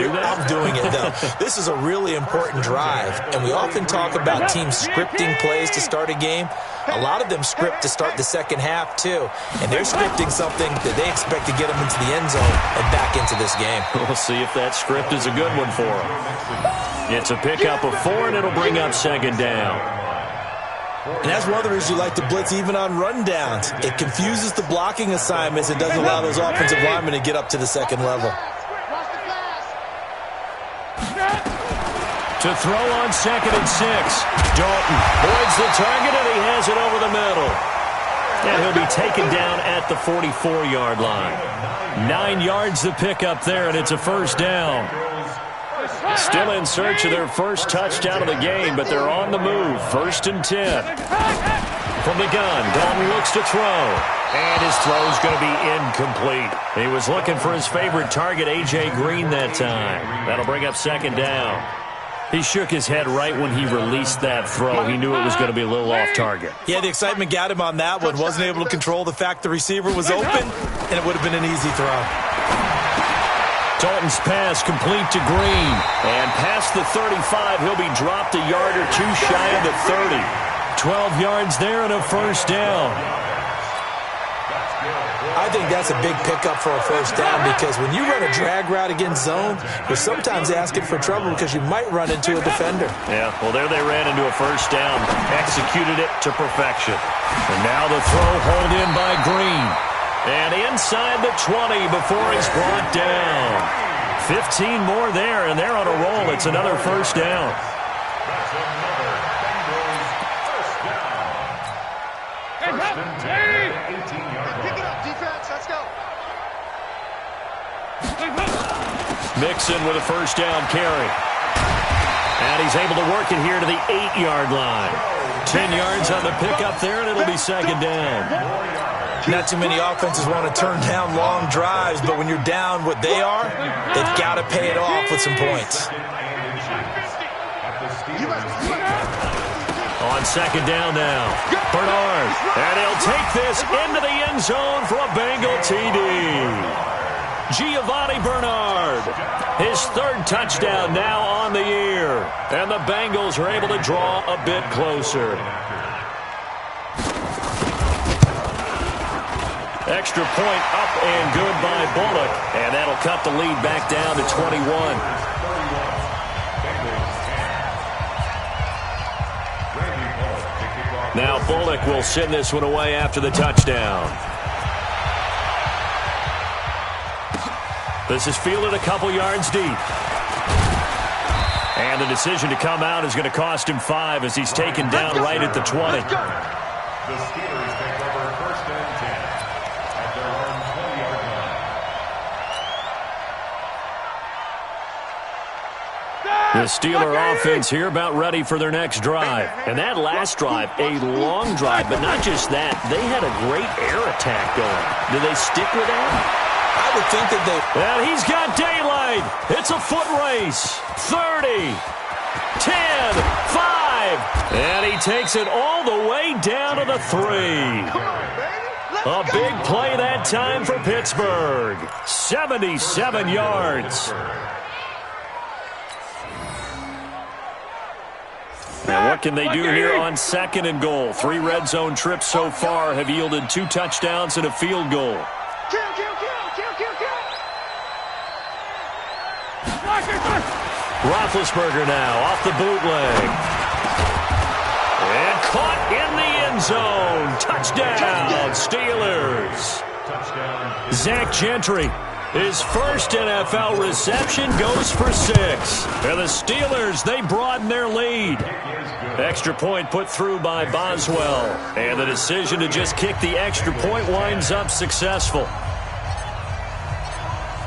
doing it, though. This is a really important drive. And we often talk about teams scripting plays to start a game. A lot of them script to start the second half, too. And they're scripting something that they expect to get them into the end zone and back into this game. We'll see if that script is a good one for them. It's a pickup of 4, and it'll bring up second down. And that's one of the reasons you like to blitz even on rundowns. It confuses the blocking assignments and doesn't allow those offensive linemen to get up to the second level. To throw on 2nd and 6. Dalton avoids the target, and he has it over the middle. And he'll be taken down at the 44-yard line. 9 yards the pickup there, and it's a first down. Still in search of their first touchdown of the game, but they're on the move. 1st and 10. From the gun, Dalton looks to throw. And his throw's going to be incomplete. He was looking for his favorite target, A.J. Green, that time. That'll bring up second down. He shook his head right when he released that throw. He knew it was going to be a little off target. Yeah, the excitement got him on that one. Wasn't able to control the fact the receiver was open, and it would have been an easy throw. Dalton's pass complete to Green. And past the 35, he'll be dropped a yard or two shy of the 30. 12 yards there and a first down. I think that's a big pickup for a first down because when you run a drag route against zone, you're sometimes asking for trouble because you might run into a defender. Yeah, well, there they ran into a first down, executed it to perfection. And now the throw hauled in by Green. And inside the 20 before he's brought down. 15 more there, and they're on a roll. It's another first down. That's another Bengals first down. First and 10, 18-yard line. Pick it up, defense. Let's go. Mixon with a first down carry. And he's able to work it here to the 8-yard line. 10 yards on the pickup there, and it'll be second down. Not too many offenses want to turn down long drives, but when you're down what they are, they've got to pay it off with some points. On second down now, Bernard. And he'll take this into the end zone for a Bengal TD. Giovanni Bernard, his third touchdown now on the year. And the Bengals are able to draw a bit closer. Extra point up and good by Bullock. And that'll cut the lead back down to 21. Now Bullock will send this one away after the touchdown. This is fielded a couple yards deep. And the decision to come out is going to cost him 5 as he's taken down right at the 20. The Steelers take over first and 10 at their own 20-yard line. The Steeler offense here about ready for their next drive. And that last drive, a long drive, but not just that. They had a great air attack going. Do they stick with that? I would think that they... And he's got daylight. It's a foot race. 30, 10, 5. And he takes it all the way down to the 3. A big play that time for Pittsburgh. 77 yards. Now what can they do here on second and goal? 3 red zone trips so far have yielded 2 touchdowns and a field goal. Kill. Roethlisberger now off the bootleg. And caught in the end zone. Touchdown, Steelers. Zach Gentry, his first NFL reception, goes for 6. And the Steelers, they broaden their lead. Extra point put through by Boswell. And the decision to just kick the extra point winds up successful.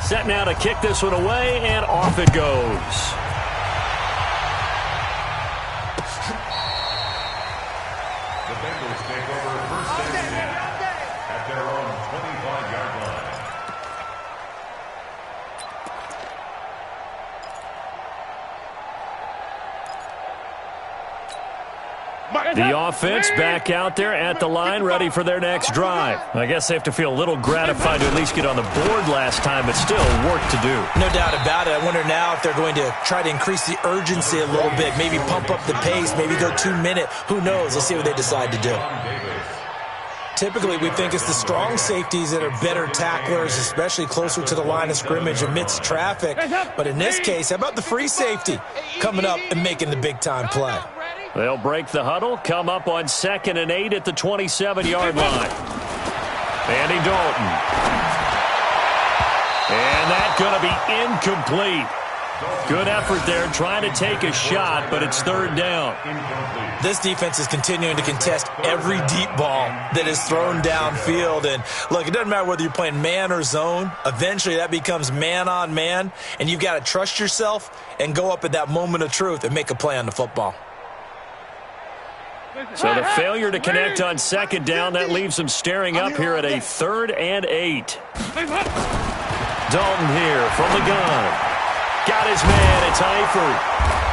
Set now to kick this one away, and off it goes. The Bengals take over first and 10 at their own 25-yard line. The offense back out there at the line, ready for their next drive. I guess they have to feel a little gratified to at least get on the board last time, but still work to do. No doubt about it. I wonder now if they're going to try to increase the urgency a little bit, maybe pump up the pace, maybe go 2-minute. Who knows? Let's see what they decide to do. Typically, we think it's the strong safeties that are better tacklers, especially closer to the line of scrimmage amidst traffic. But in this case, how about the free safety coming up and making the big-time play? They'll break the huddle, come up on 2nd and 8 at the 27-yard line. Andy Dalton. And that's going to be incomplete. Good effort there, trying to take a shot, but it's 3rd down. This defense is continuing to contest every deep ball that is thrown downfield. And, look, it doesn't matter whether you're playing man or zone. Eventually, that becomes man-on-man, and you've got to trust yourself and go up at that moment of truth and make a play on the football. So the failure to connect on 2nd down, that leaves them staring up here at a 3rd and 8. Dalton here from the gun. Got his man, it's Eifert.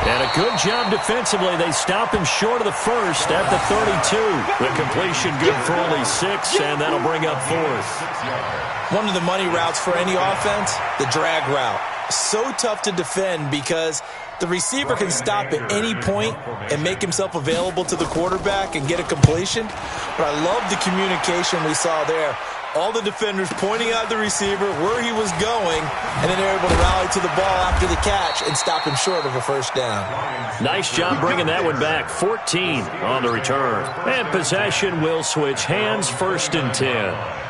And a good job defensively. They stop him short of the first at the 32. The completion good for only 6, and that'll bring up 4th. One of the money routes for any offense, the drag route. So tough to defend because the receiver can stop at any point and make himself available to the quarterback and get a completion. But I love the communication we saw there. All the defenders pointing out the receiver, where he was going, and then they're able to rally to the ball after the catch and stop him short of a 1st down. Nice job bringing that one back. 14 on the return. And possession will switch hands, 1st and 10.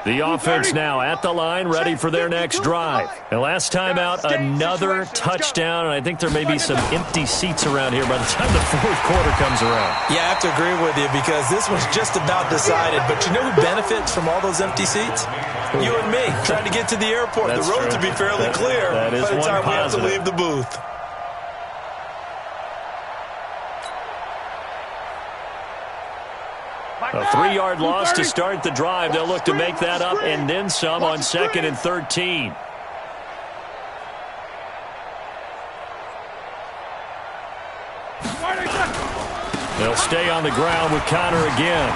The offense now at the line, ready for their next drive. And last time out, another touchdown, and I think there may be some empty seats around here by the time the 4th quarter comes around. Yeah, I have to agree with you because this one's just about decided. But you know who benefits from all those empty seats? You and me, trying to get to the airport. That's the roads true. will be fairly clear by the time we have to leave the booth. A 3-yard loss to start the drive. They'll look to make that up and then some on 2nd and 13. They'll stay on the ground with Connor again.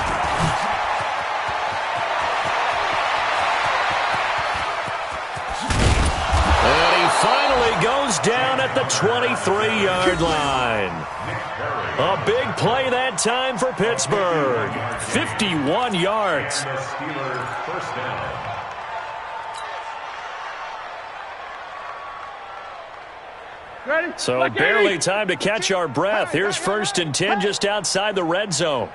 And he finally goes down at the 23-yard line. A big play that time for Pittsburgh. 51 yards. So barely time to catch our breath. Here's 1st and 10 just outside the red zone.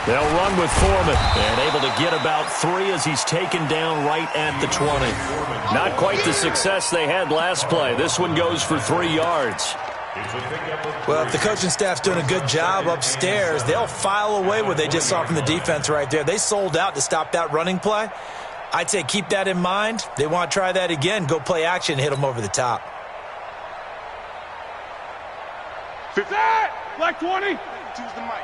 They'll run with Foreman, and able to get about 3 as he's taken down right at the 20. Not quite the success they had last play. This one goes for 3 yards. Well, if the coaching staff's doing a good job upstairs, they'll file away what they just saw from the defense right there. They sold out to stop that running play. I'd say keep that in mind. They want to try that again, go play action, hit them over the top. Black 20. Choose the mic.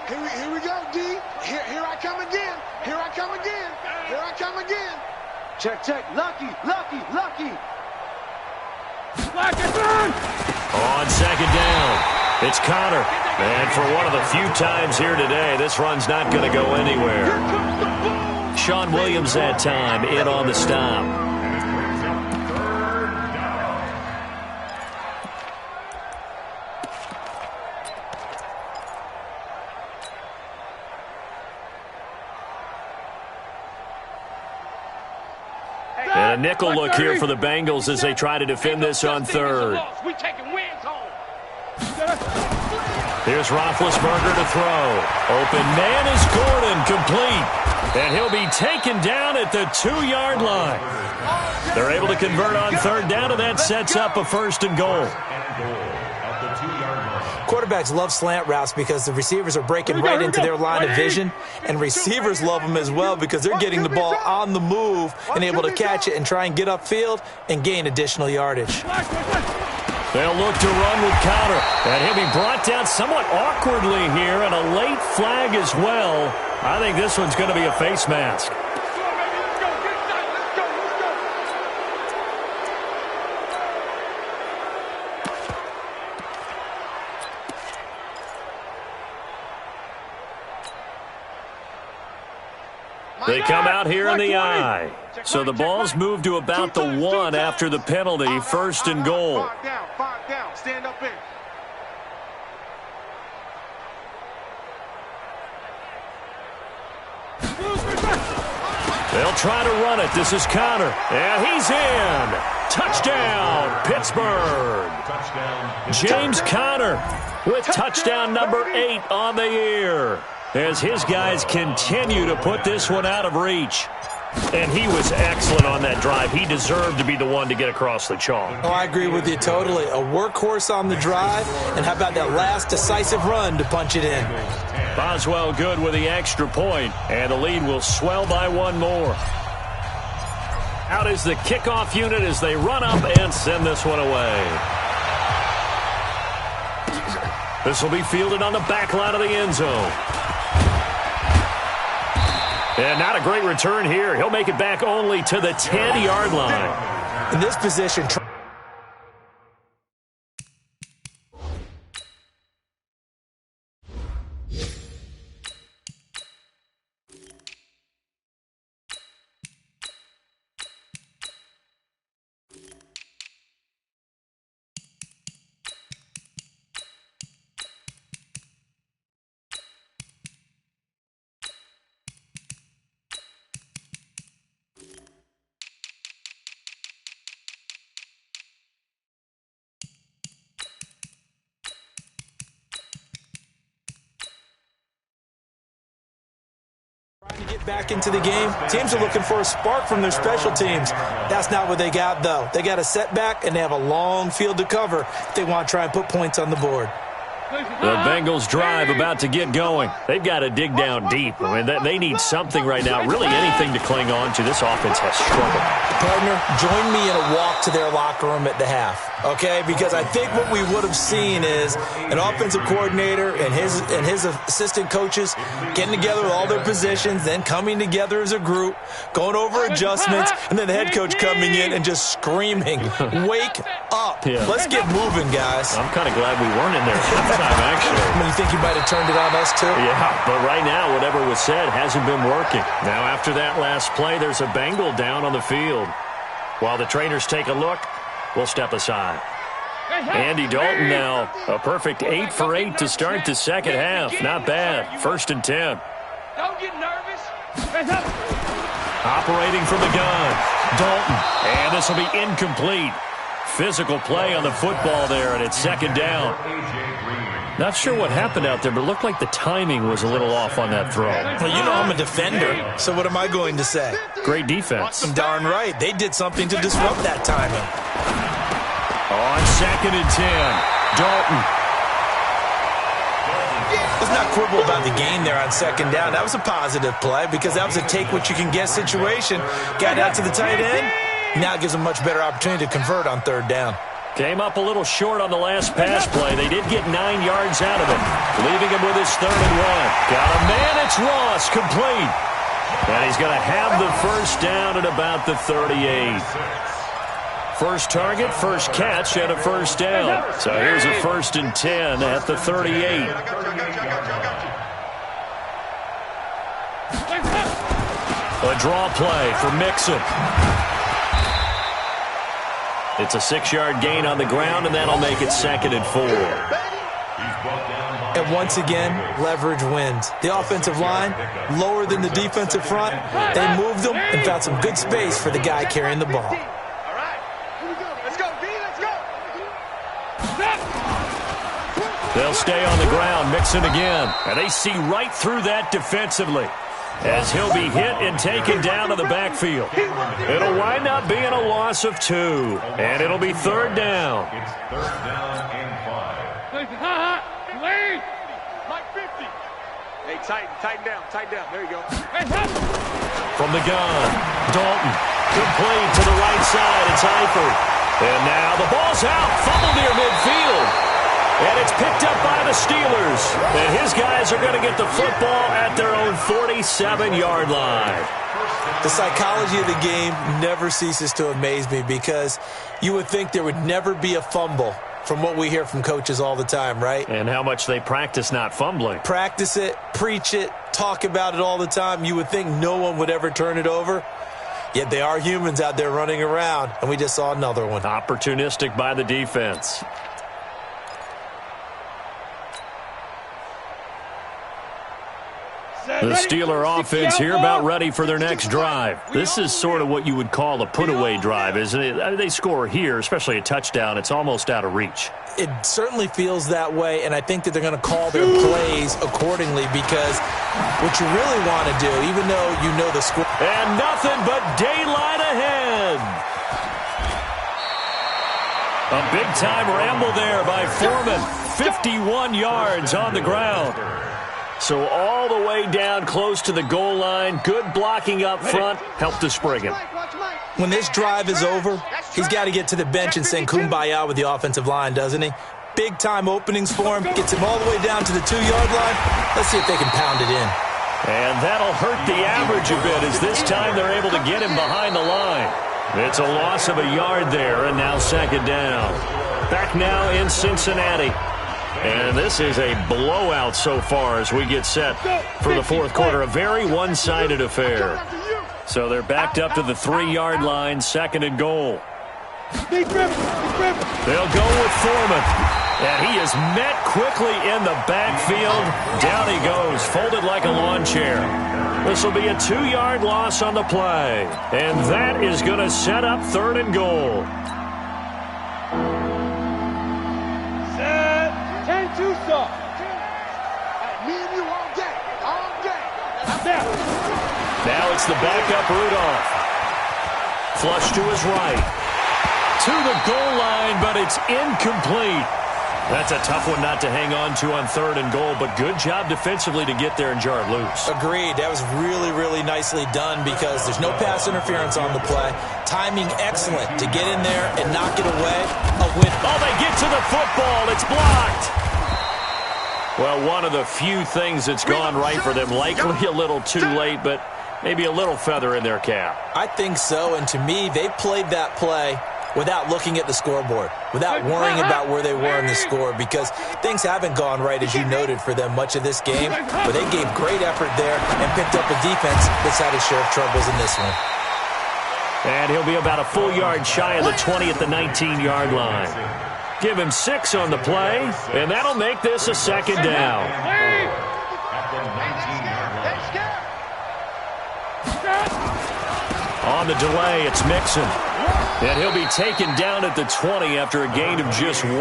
Here we go, D. Here I come again. Here I come again. Here I come again. Check. Lucky. On 2nd down, it's Connor. And for one of the few times here today, this run's not going to go anywhere. Sean Williams that time in on the stop. And a nickel look here for the Bengals as they try to defend this on third. Here's Roethlisberger to throw. Open man is Gordon, complete. And he'll be taken down at the 2-yard line. They're able to convert on third down, and that sets up a 1st and goal. Quarterbacks love slant routes because the receivers are breaking right into their line of vision, and receivers love them as well because they're getting the ball on the move and able to catch it and try and get upfield and gain additional yardage. They'll look to run with Conner, and he'll be brought down somewhat awkwardly here, and a late flag as well. I think this one's going to be a face mask. They come out here in the eye. So the ball's moved to about the 1 after the penalty, 1st and goal. 5 down, stand up in. They'll try to run it. This is Conner. And he's in. Touchdown, Pittsburgh. James Conner with touchdown number 8 on the year, as his guys continue to put this one out of reach. And he was excellent on that drive. He deserved to be the one to get across the chalk. Oh, I agree with you totally. A workhorse on the drive, and how about that last decisive run to punch it in? Boswell good with the extra point, and the lead will swell by 1 more. Out is the kickoff unit as they run up and send this one away. This will be fielded on the back line of the end zone. And not a great return here. He'll make it back only to the 10-yard line. In this position, to get back into the game. Teams are looking for a spark from their special teams. That's not what they got, though. They got a setback, and they have a long field to cover if they want to try and put points on the board. The Bengals drive about to get going. They've got to dig down deep. I mean, they need something right now, really anything to cling on to. This offense has struggled. Partner, join me in a walk to their locker room at the half, okay? Because I think what we would have seen is an offensive coordinator and his assistant coaches getting together with all their positions, then coming together as a group, going over adjustments, and then the head coach coming in and just screaming, "Wake up. Yeah. Let's get moving, guys." I'm kind of glad we weren't in there halftime, actually. I mean, you think you might have turned it on us, too? Yeah, but right now, whatever was said hasn't been working. Now, after that last play, there's a Bengal down on the field. While the trainers take a look, we'll step aside. Andy Dalton now, a perfect 8 for 8 to start the second half. Not bad. 1st and 10. Don't get nervous. Operating from the gun, Dalton. And this will be incomplete. Physical play on the football there, and it's 2nd down. Not sure what happened out there, but it looked like the timing was a little off on that throw. Well, you know I'm a defender, so what am I going to say? Great defense. Darn right. They did something to disrupt that timing. On 2nd and 10, Dalton. Let's not quibble about the gain there on 2nd down. That was a positive play because that was a take-what-you-can-get situation. Got out to the tight end. Now it gives them a much better opportunity to convert on 3rd down. Came up a little short on the last pass play. They did get 9 yards out of it, leaving him with his 3rd and 1. Got a man. It's Ross, complete. And he's going to have the 1st down at about the 38. First target, first catch, and a first down. So here's a 1st and 10 at the 38. A draw play for Mixon. It's a 6-yard gain on the ground, and that'll make it 2nd and 4. And once again, leverage wins. The offensive line, lower than the defensive front. They moved them and found some good space for the guy carrying the ball. All right. Here we go. Let's go, B. Let's go. They'll stay on the ground, Mixon again. And they see right through that defensively, as he'll be hit and taken down to the backfield. It'll wind up being a loss of 2, and it'll be 3rd down. It's 3rd down and 5. Lead. Like 50. Hey, tighten down. There you go. From the gun, Dalton. Complete to the right side. It's Eifert. And now the ball's out. Fumble near midfield. And it's picked up by the Steelers. And his guys are going to get the football at their own 47-yard line. The psychology of the game never ceases to amaze me, because you would think there would never be a fumble from what we hear from coaches all the time, right? And how much they practice not fumbling. Practice it, preach it, talk about it all the time. You would think no one would ever turn it over. Yet they are humans out there running around, and we just saw another one. Opportunistic by the defense. The Steeler offense here about ready for their next drive. This is sort of what you would call a put-away drive, isn't it? They score here, especially a touchdown. It's almost out of reach. It certainly feels that way, and I think that they're going to call their plays accordingly, because what you really want to do, even though you know the score. And nothing but daylight ahead. A big-time ramble there by Foreman. 51 yards on the ground. So all the way down close to the goal line. Good blocking up front. Helped to spring him. When this drive is over, he's got to get to the bench and sing kumbaya with the offensive line, doesn't he? Big-time openings for him. Gets him all the way down to the 2-yard line. Let's see if they can pound it in. And that'll hurt the average a bit, as this time they're able to get him behind the line. It's a loss of a yard there, and now 2nd down. Back now in Cincinnati. And this is a blowout so far as we get set for the 4th quarter. A very one-sided affair. So they're backed up to the 3-yard line, 2nd and goal. They'll go with Foreman. And he is met quickly in the backfield. Down he goes, folded like a lawn chair. This will be a 2-yard loss on the play. And that is going to set up 3rd and goal. Now it's the backup Rudolph. Flush to his right. To the goal line, but it's incomplete. That's a tough one not to hang on to on 3rd and goal, but good job defensively to get there and jar it loose. Agreed. That was really, really nicely done, because there's no pass interference on the play. Timing excellent to get in there and knock it away. A win. Oh, they get to the football. It's blocked. Well, one of the few things that's gone right for them. Likely a little too late, but maybe a little feather in their cap. I think so, and to me, they played that play without looking at the scoreboard, without worrying about where they were in the score, because things haven't gone right, as you noted, for them much of this game. But they gave great effort there and picked up a defense that's had a share of troubles in this one. And he'll be about a full yard shy of the 20 at the 19-yard line. Give him 6 on the play, and that'll make this a 2nd down. On the delay, it's Mixon. And he'll be taken down at the 20 after a gain of just 1.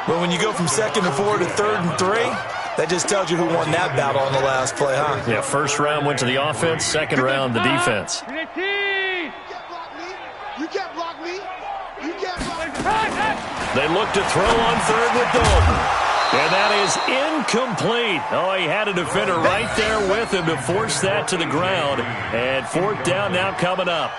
Well, when you go from 2nd and 4 to 3rd and 3, that just tells you who won that battle on the last play, huh? Yeah, 1st round went to the offense, 2nd round the defense. You can't block me. You can't block me. They look to throw on 3rd with Dalton. And that is incomplete. Oh, he had a defender right there with him to force that to the ground. And 4th down now coming up.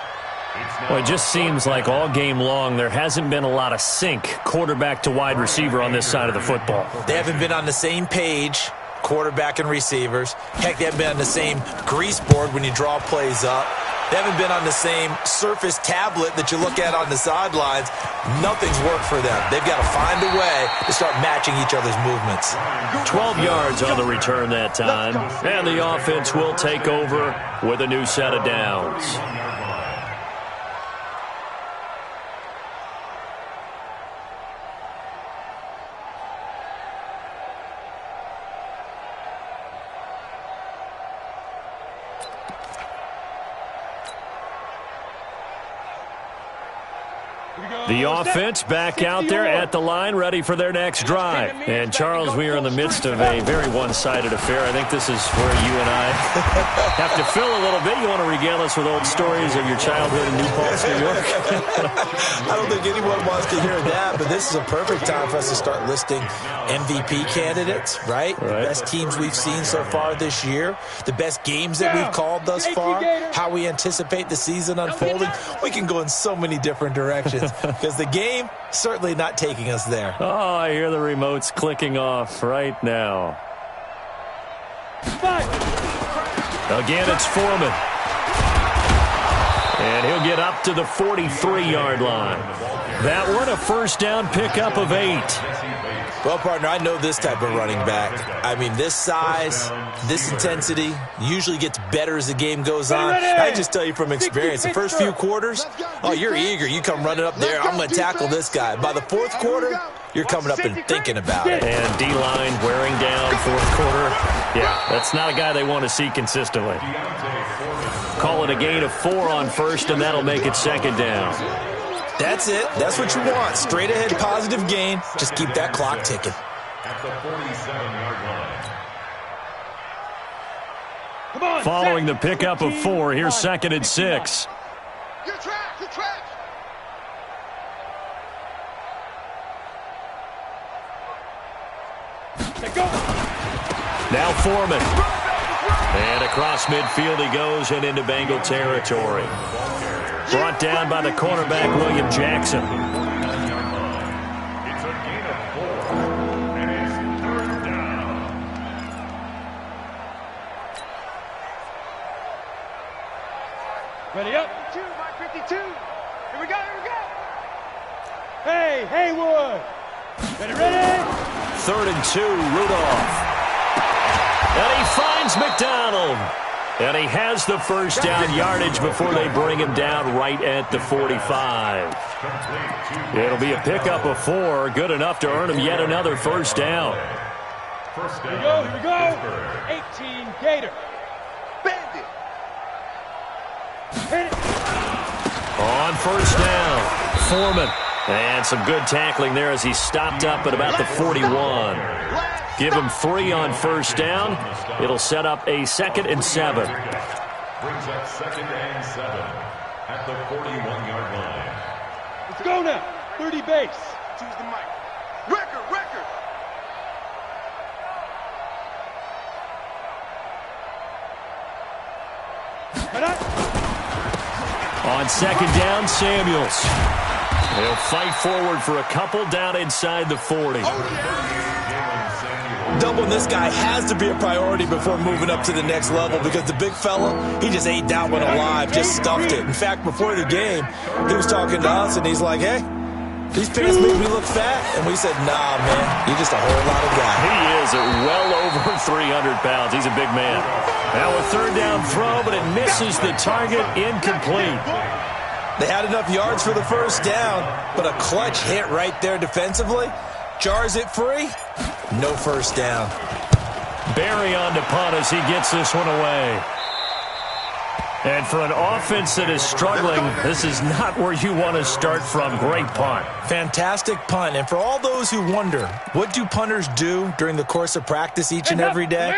Well, it just seems like all game long there hasn't been a lot of sync quarterback to wide receiver on this side of the football. They haven't been on the same page, quarterback and receivers. Heck, they haven't been on the same grease board when you draw plays up. They haven't been on the same Surface tablet that you look at on the sidelines. Nothing's worked for them. They've got to find a way to start matching each other's movements. 12 yards on the return that time. And the offense will take over with a new set of downs. The offense back out there at the line, ready for their next drive. And, Charles, we are in the midst of a very one-sided affair. I think this is where you and I have to fill a little bit. You want to regale us with old stories of your childhood in New Paltz, New York? I don't think anyone wants to hear that, but this is a perfect time for us to start listing MVP candidates, right? The best teams we've seen so far this year, the best games that we've called thus far, how we anticipate the season unfolding. We can go in so many different directions. Because the game, certainly not taking us there. Oh, I hear the remotes clicking off right now. Again, it's Foreman. And he'll get up to the 43-yard line. That one, a first down pickup of 8. Well, partner, I know this type of running back. I mean, this size, this intensity usually gets better as the game goes on. I just tell you from experience, the first few quarters, oh, you're eager. You come running up there, I'm going to tackle this guy. By the fourth quarter, you're coming up and thinking about it. And D-line wearing down fourth quarter. Yeah, that's not a guy they want to see consistently. Call it a gain of 4 on first, and that'll make it second down. That's it. That's what you want. Straight ahead, positive gain. Just keep that clock ticking. At the 47-yard line. Following the pickup of 4, here's second and 6. Your tracks, your tracks. Now Foreman. And across midfield he goes and into Bengal territory. Brought down by the cornerback, William Jackson. It's a gain of 4, and it's third down. Ready up. 2 by 52. Here we go, here we go. Hey, Haywood. Ready. 3rd and 2, Rudolph. And he finds McDonald. And he has the first down yardage before they bring him down right at the 45. It'll be a pickup of 4, good enough to earn him yet another first down. Here we go. 18 Gator. Bandit. Hit it. On first down, Foreman. And some good tackling there as he stopped up at about the 41. Give him 3 on first down. It'll set up a 2nd and 7. Brings up 2nd and 7 at the 41-yard line. Let's go now. 30 base. Choose the mic. Record. On 2nd down, Samuels. He'll fight forward for a couple down inside the 40. Doubling this guy has to be a priority before moving up to the next level because the big fella, he just ate that one alive, just stuffed it. In fact, before the game, he was talking to us, and he's like, hey, these pants make me look fat. And we said, nah, man, you're just a whole lot of guy. He is at well over 300 pounds. He's a big man. Now a 3rd down throw, but it misses the target, incomplete. They had enough yards for the first down, but a clutch hit right there defensively. Jars it free. No first down. Barry on to punt as he gets this one away. And for an offense that is struggling, this is not where you want to start from. Great punt. Fantastic punt. And for all those who wonder, what do punters do during the course of practice each and every day?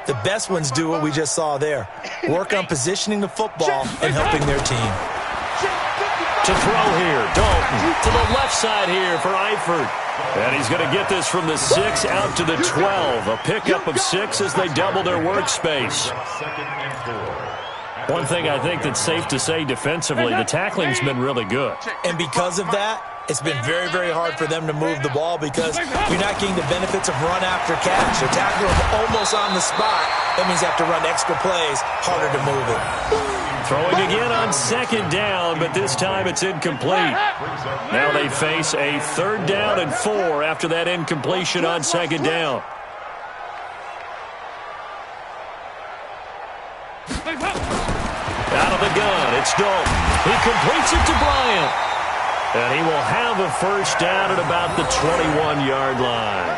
The best ones do what we just saw there. Work on positioning the football and helping their team. To throw here, Dalton. To the left side here for Eifert. And he's going to get this from the 6 out to the 12. A pickup of 6 as they double their workspace. One thing I think that's safe to say defensively, the tackling's been really good. And because of that, it's been very, very hard for them to move the ball because you're not getting the benefits of run after catch. They're tackling them almost on the spot. That means they have to run extra plays, harder to move it. Throwing again on second down, but this time it's incomplete. Now they face a 3rd down and 4 after that incompletion on second down. Out of the gun, it's Dalton. He completes it to Bryant. And he will have a 1st down at about the 21-yard line.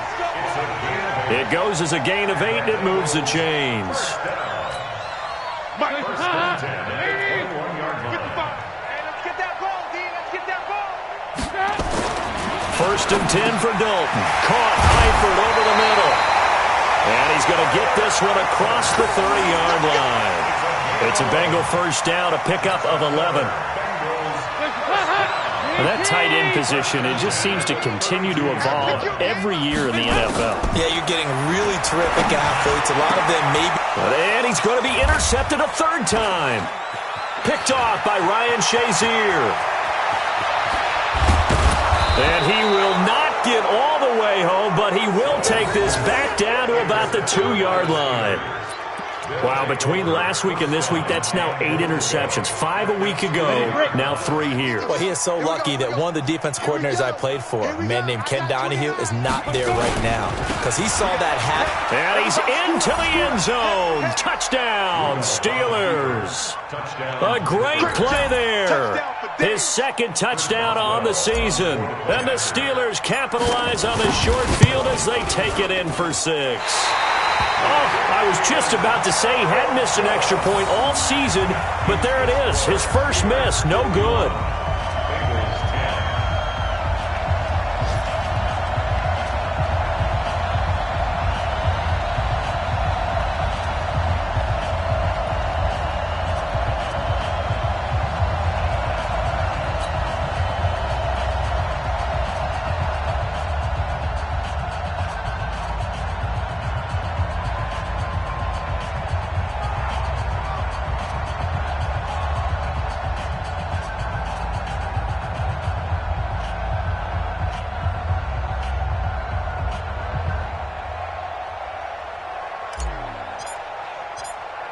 It goes as a gain of 8, and it moves the chains. First and 10 for Dalton. Caught Eifert over the middle. And he's going to get this one across the 30-yard line. It's a Bengal 1st down, a pickup of 11. And that tight end position, it just seems to continue to evolve every year in the NFL. Yeah, you're getting really terrific athletes. A lot of them maybe. And he's going to be intercepted a 3rd time. Picked off by Ryan Shazier. And he will not get all the way home, but he will take this back down to about the 2-yard line. Wow, between last week and this week, that's now 8 interceptions. 5 a week ago, now 3 here. Well, he is so lucky that one of the defense coordinators I played for, a man named Ken Donahue, is not there right now because he saw that happen. And he's into the end zone. Touchdown, Steelers. A great play there. His 2nd touchdown on the season. And the Steelers capitalize on the short field as they take it in for 6. Oh, I was just about to say he had missed an extra point all season, but there it is. His first miss, no good.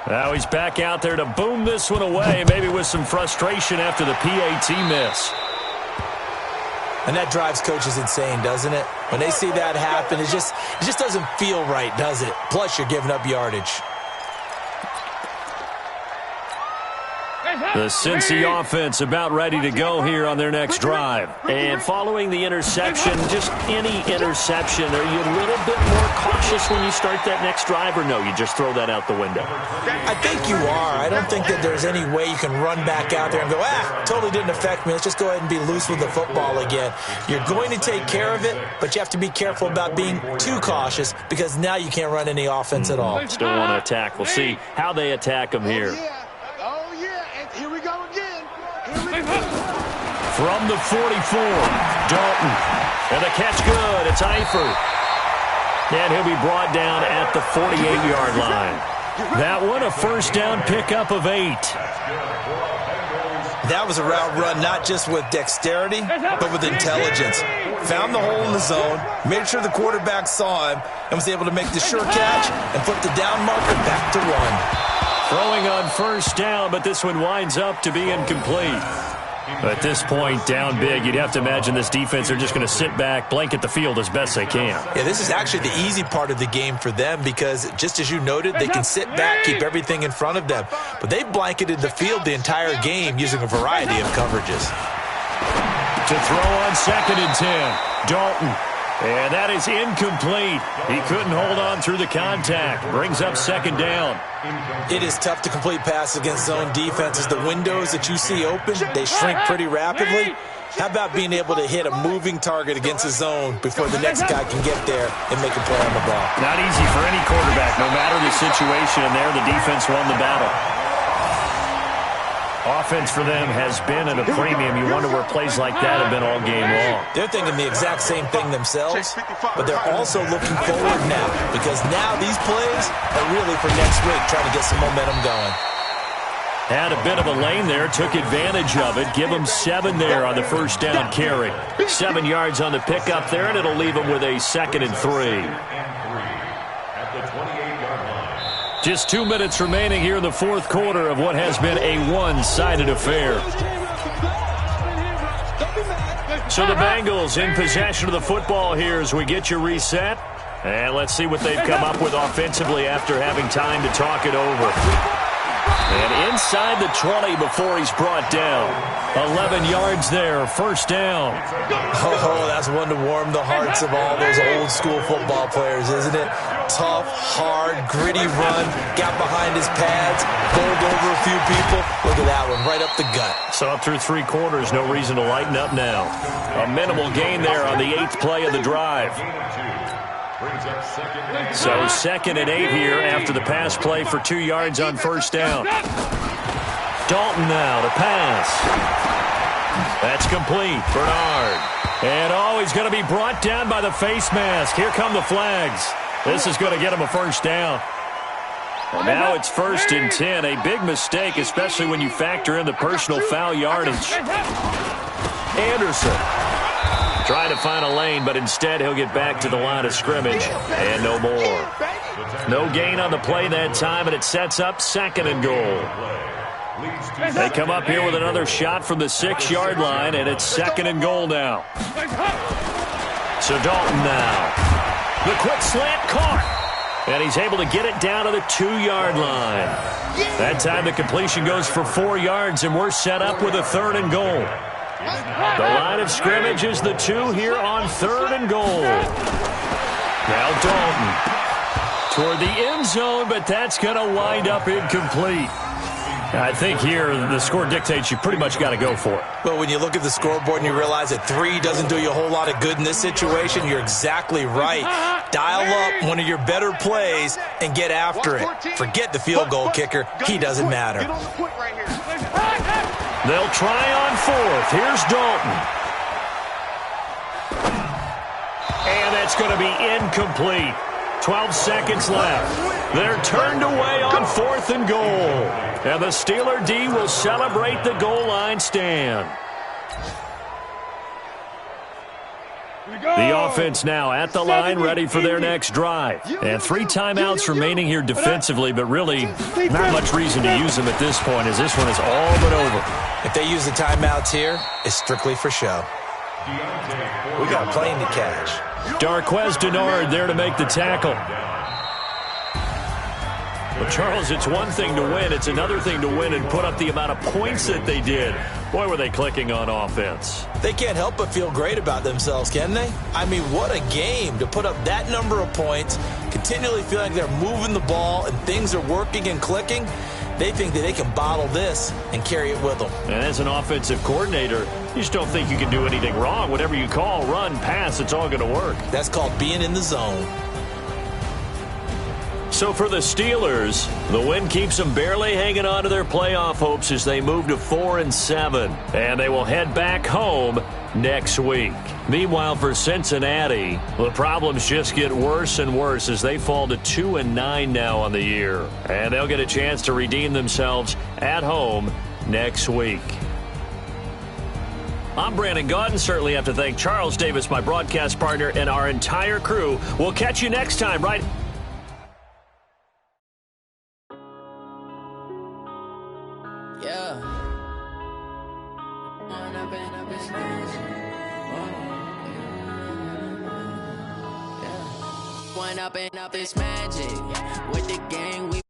Now he's back out there to boom this one away, maybe with some frustration after the PAT miss. And that drives coaches insane, doesn't it? When they see that happen, it just doesn't feel right, does it? Plus, you're giving up yardage. The Cincy offense about ready to go here on their next drive. And following the interception, just any interception, are you a little bit more cautious when you start that next drive, or no, you just throw that out the window? I think you are. I don't think that there's any way you can run back out there and go, totally didn't affect me. Let's just go ahead and be loose with the football again. You're going to take care of it, but you have to be careful about being too cautious because now you can't run any offense at all. Still want to attack. We'll see how they attack them here. From the 44, Dalton. And the catch good. It's Eifert. And he'll be brought down at the 48-yard line. That one, a 1st down pickup of 8. That was a route run not just with dexterity, but with intelligence. Found the hole in the zone, made sure the quarterback saw him, and was able to make the sure catch and flip the down marker back to 1. Throwing on 1st down, but this one winds up to be incomplete. At this point, down big, you'd have to imagine this defense are just going to sit back, blanket the field as best they can. Yeah, this is actually the easy part of the game for them because, just as you noted, they can sit back, keep everything in front of them. But they blanketed the field the entire game using a variety of coverages. To throw on 2nd and 10, Dalton. And that is incomplete. He couldn't hold on through the contact. Brings up 2nd down. It is tough to complete passes against zone defenses. The windows that you see open, they shrink pretty rapidly. How about being able to hit a moving target against a zone before the next guy can get there and make a play on the ball? Not easy for any quarterback. No matter the situation in there, the defense won the battle. Offense for them has been at a premium. You wonder where plays like that have been all game long. They're thinking the exact same thing themselves, but they're also looking forward now because now these plays are really for next week, trying to get some momentum going. Had a bit of a lane there, took advantage of it. Give them 7 there on the 1st down carry. 7 yards on the pickup there, and it'll leave them with a 2nd and 3. At the 28-yard line. Just 2 minutes remaining here in the fourth quarter of what has been a one-sided affair. So the Bengals in possession of the football here as we get you reset. And let's see what they've come up with offensively after having time to talk it over. And inside the 20 before he's brought down. 11 yards there, first down. Oh, that's one to warm the hearts of all those old-school football players, isn't it? Tough, hard, gritty run, got behind his pads, bowled over a few people. Look at that one, right up the gut. So up through 3 quarters, no reason to lighten up now. A minimal gain there on the 8th play of the drive. So 2nd and 8 here after the pass play for 2 yards on first down. Dalton now to pass. That's complete. Bernard. And he's going to be brought down by the face mask. Here come the flags. This is going to get him a first down. And now it's 1st and 10. A big mistake, especially when you factor in the personal foul yardage. Anderson. Trying to find a lane, but instead he'll get back to the line of scrimmage. And no more. No gain on the play that time, and it sets up 2nd and goal. They come up here with another shot from the 6-yard line, and it's 2nd and goal now. So Dalton now. The quick slant caught. And he's able to get it down to the 2-yard line. That time the completion goes for 4 yards, and we're set up with a 3rd and goal. The line of scrimmage is the 2 here on 3rd and goal. Now Dalton toward the end zone, but that's going to wind up incomplete. I think here the score dictates you pretty much got to go for it. But when you look at the scoreboard and you realize that 3 doesn't do you a whole lot of good in this situation, you're exactly right. Dial up one of your better plays and get after it. Forget the field goal kicker. He doesn't matter. They'll try on 4th. Here's Dalton. And that's going to be incomplete. 12 seconds left. They're turned away on 4th and goal. And the Steeler D will celebrate the goal line stand. The offense now at the line, ready for their next drive. And 3 timeouts remaining here defensively, but really not much reason to use them at this point as this one is all but over. If they use the timeouts here, it's strictly for show. We got a plane to catch. Darquez Denard there to make the tackle. Well, Charles, it's one thing to win. It's another thing to win and put up the amount of points that they did. Boy, were they clicking on offense. They can't help but feel great about themselves, can they? I mean, what a game to put up that number of points, continually feel like they're moving the ball and things are working and clicking. They think that they can bottle this and carry it with them. And as an offensive coordinator, you just don't think you can do anything wrong. Whatever you call, run, pass, it's all going to work. That's called being in the zone. So for the Steelers, the win keeps them barely hanging on to their playoff hopes as they move to 4-7. And they will head back home next week. Meanwhile, for Cincinnati, the problems just get worse and worse as they fall to 2-9 now on the year. And they'll get a chance to redeem themselves at home next week. I'm Brandon Gaudin. Certainly have to thank Charles Davis, my broadcast partner, and our entire crew. We'll catch you next time, right? Up and up, it's magic with the gang.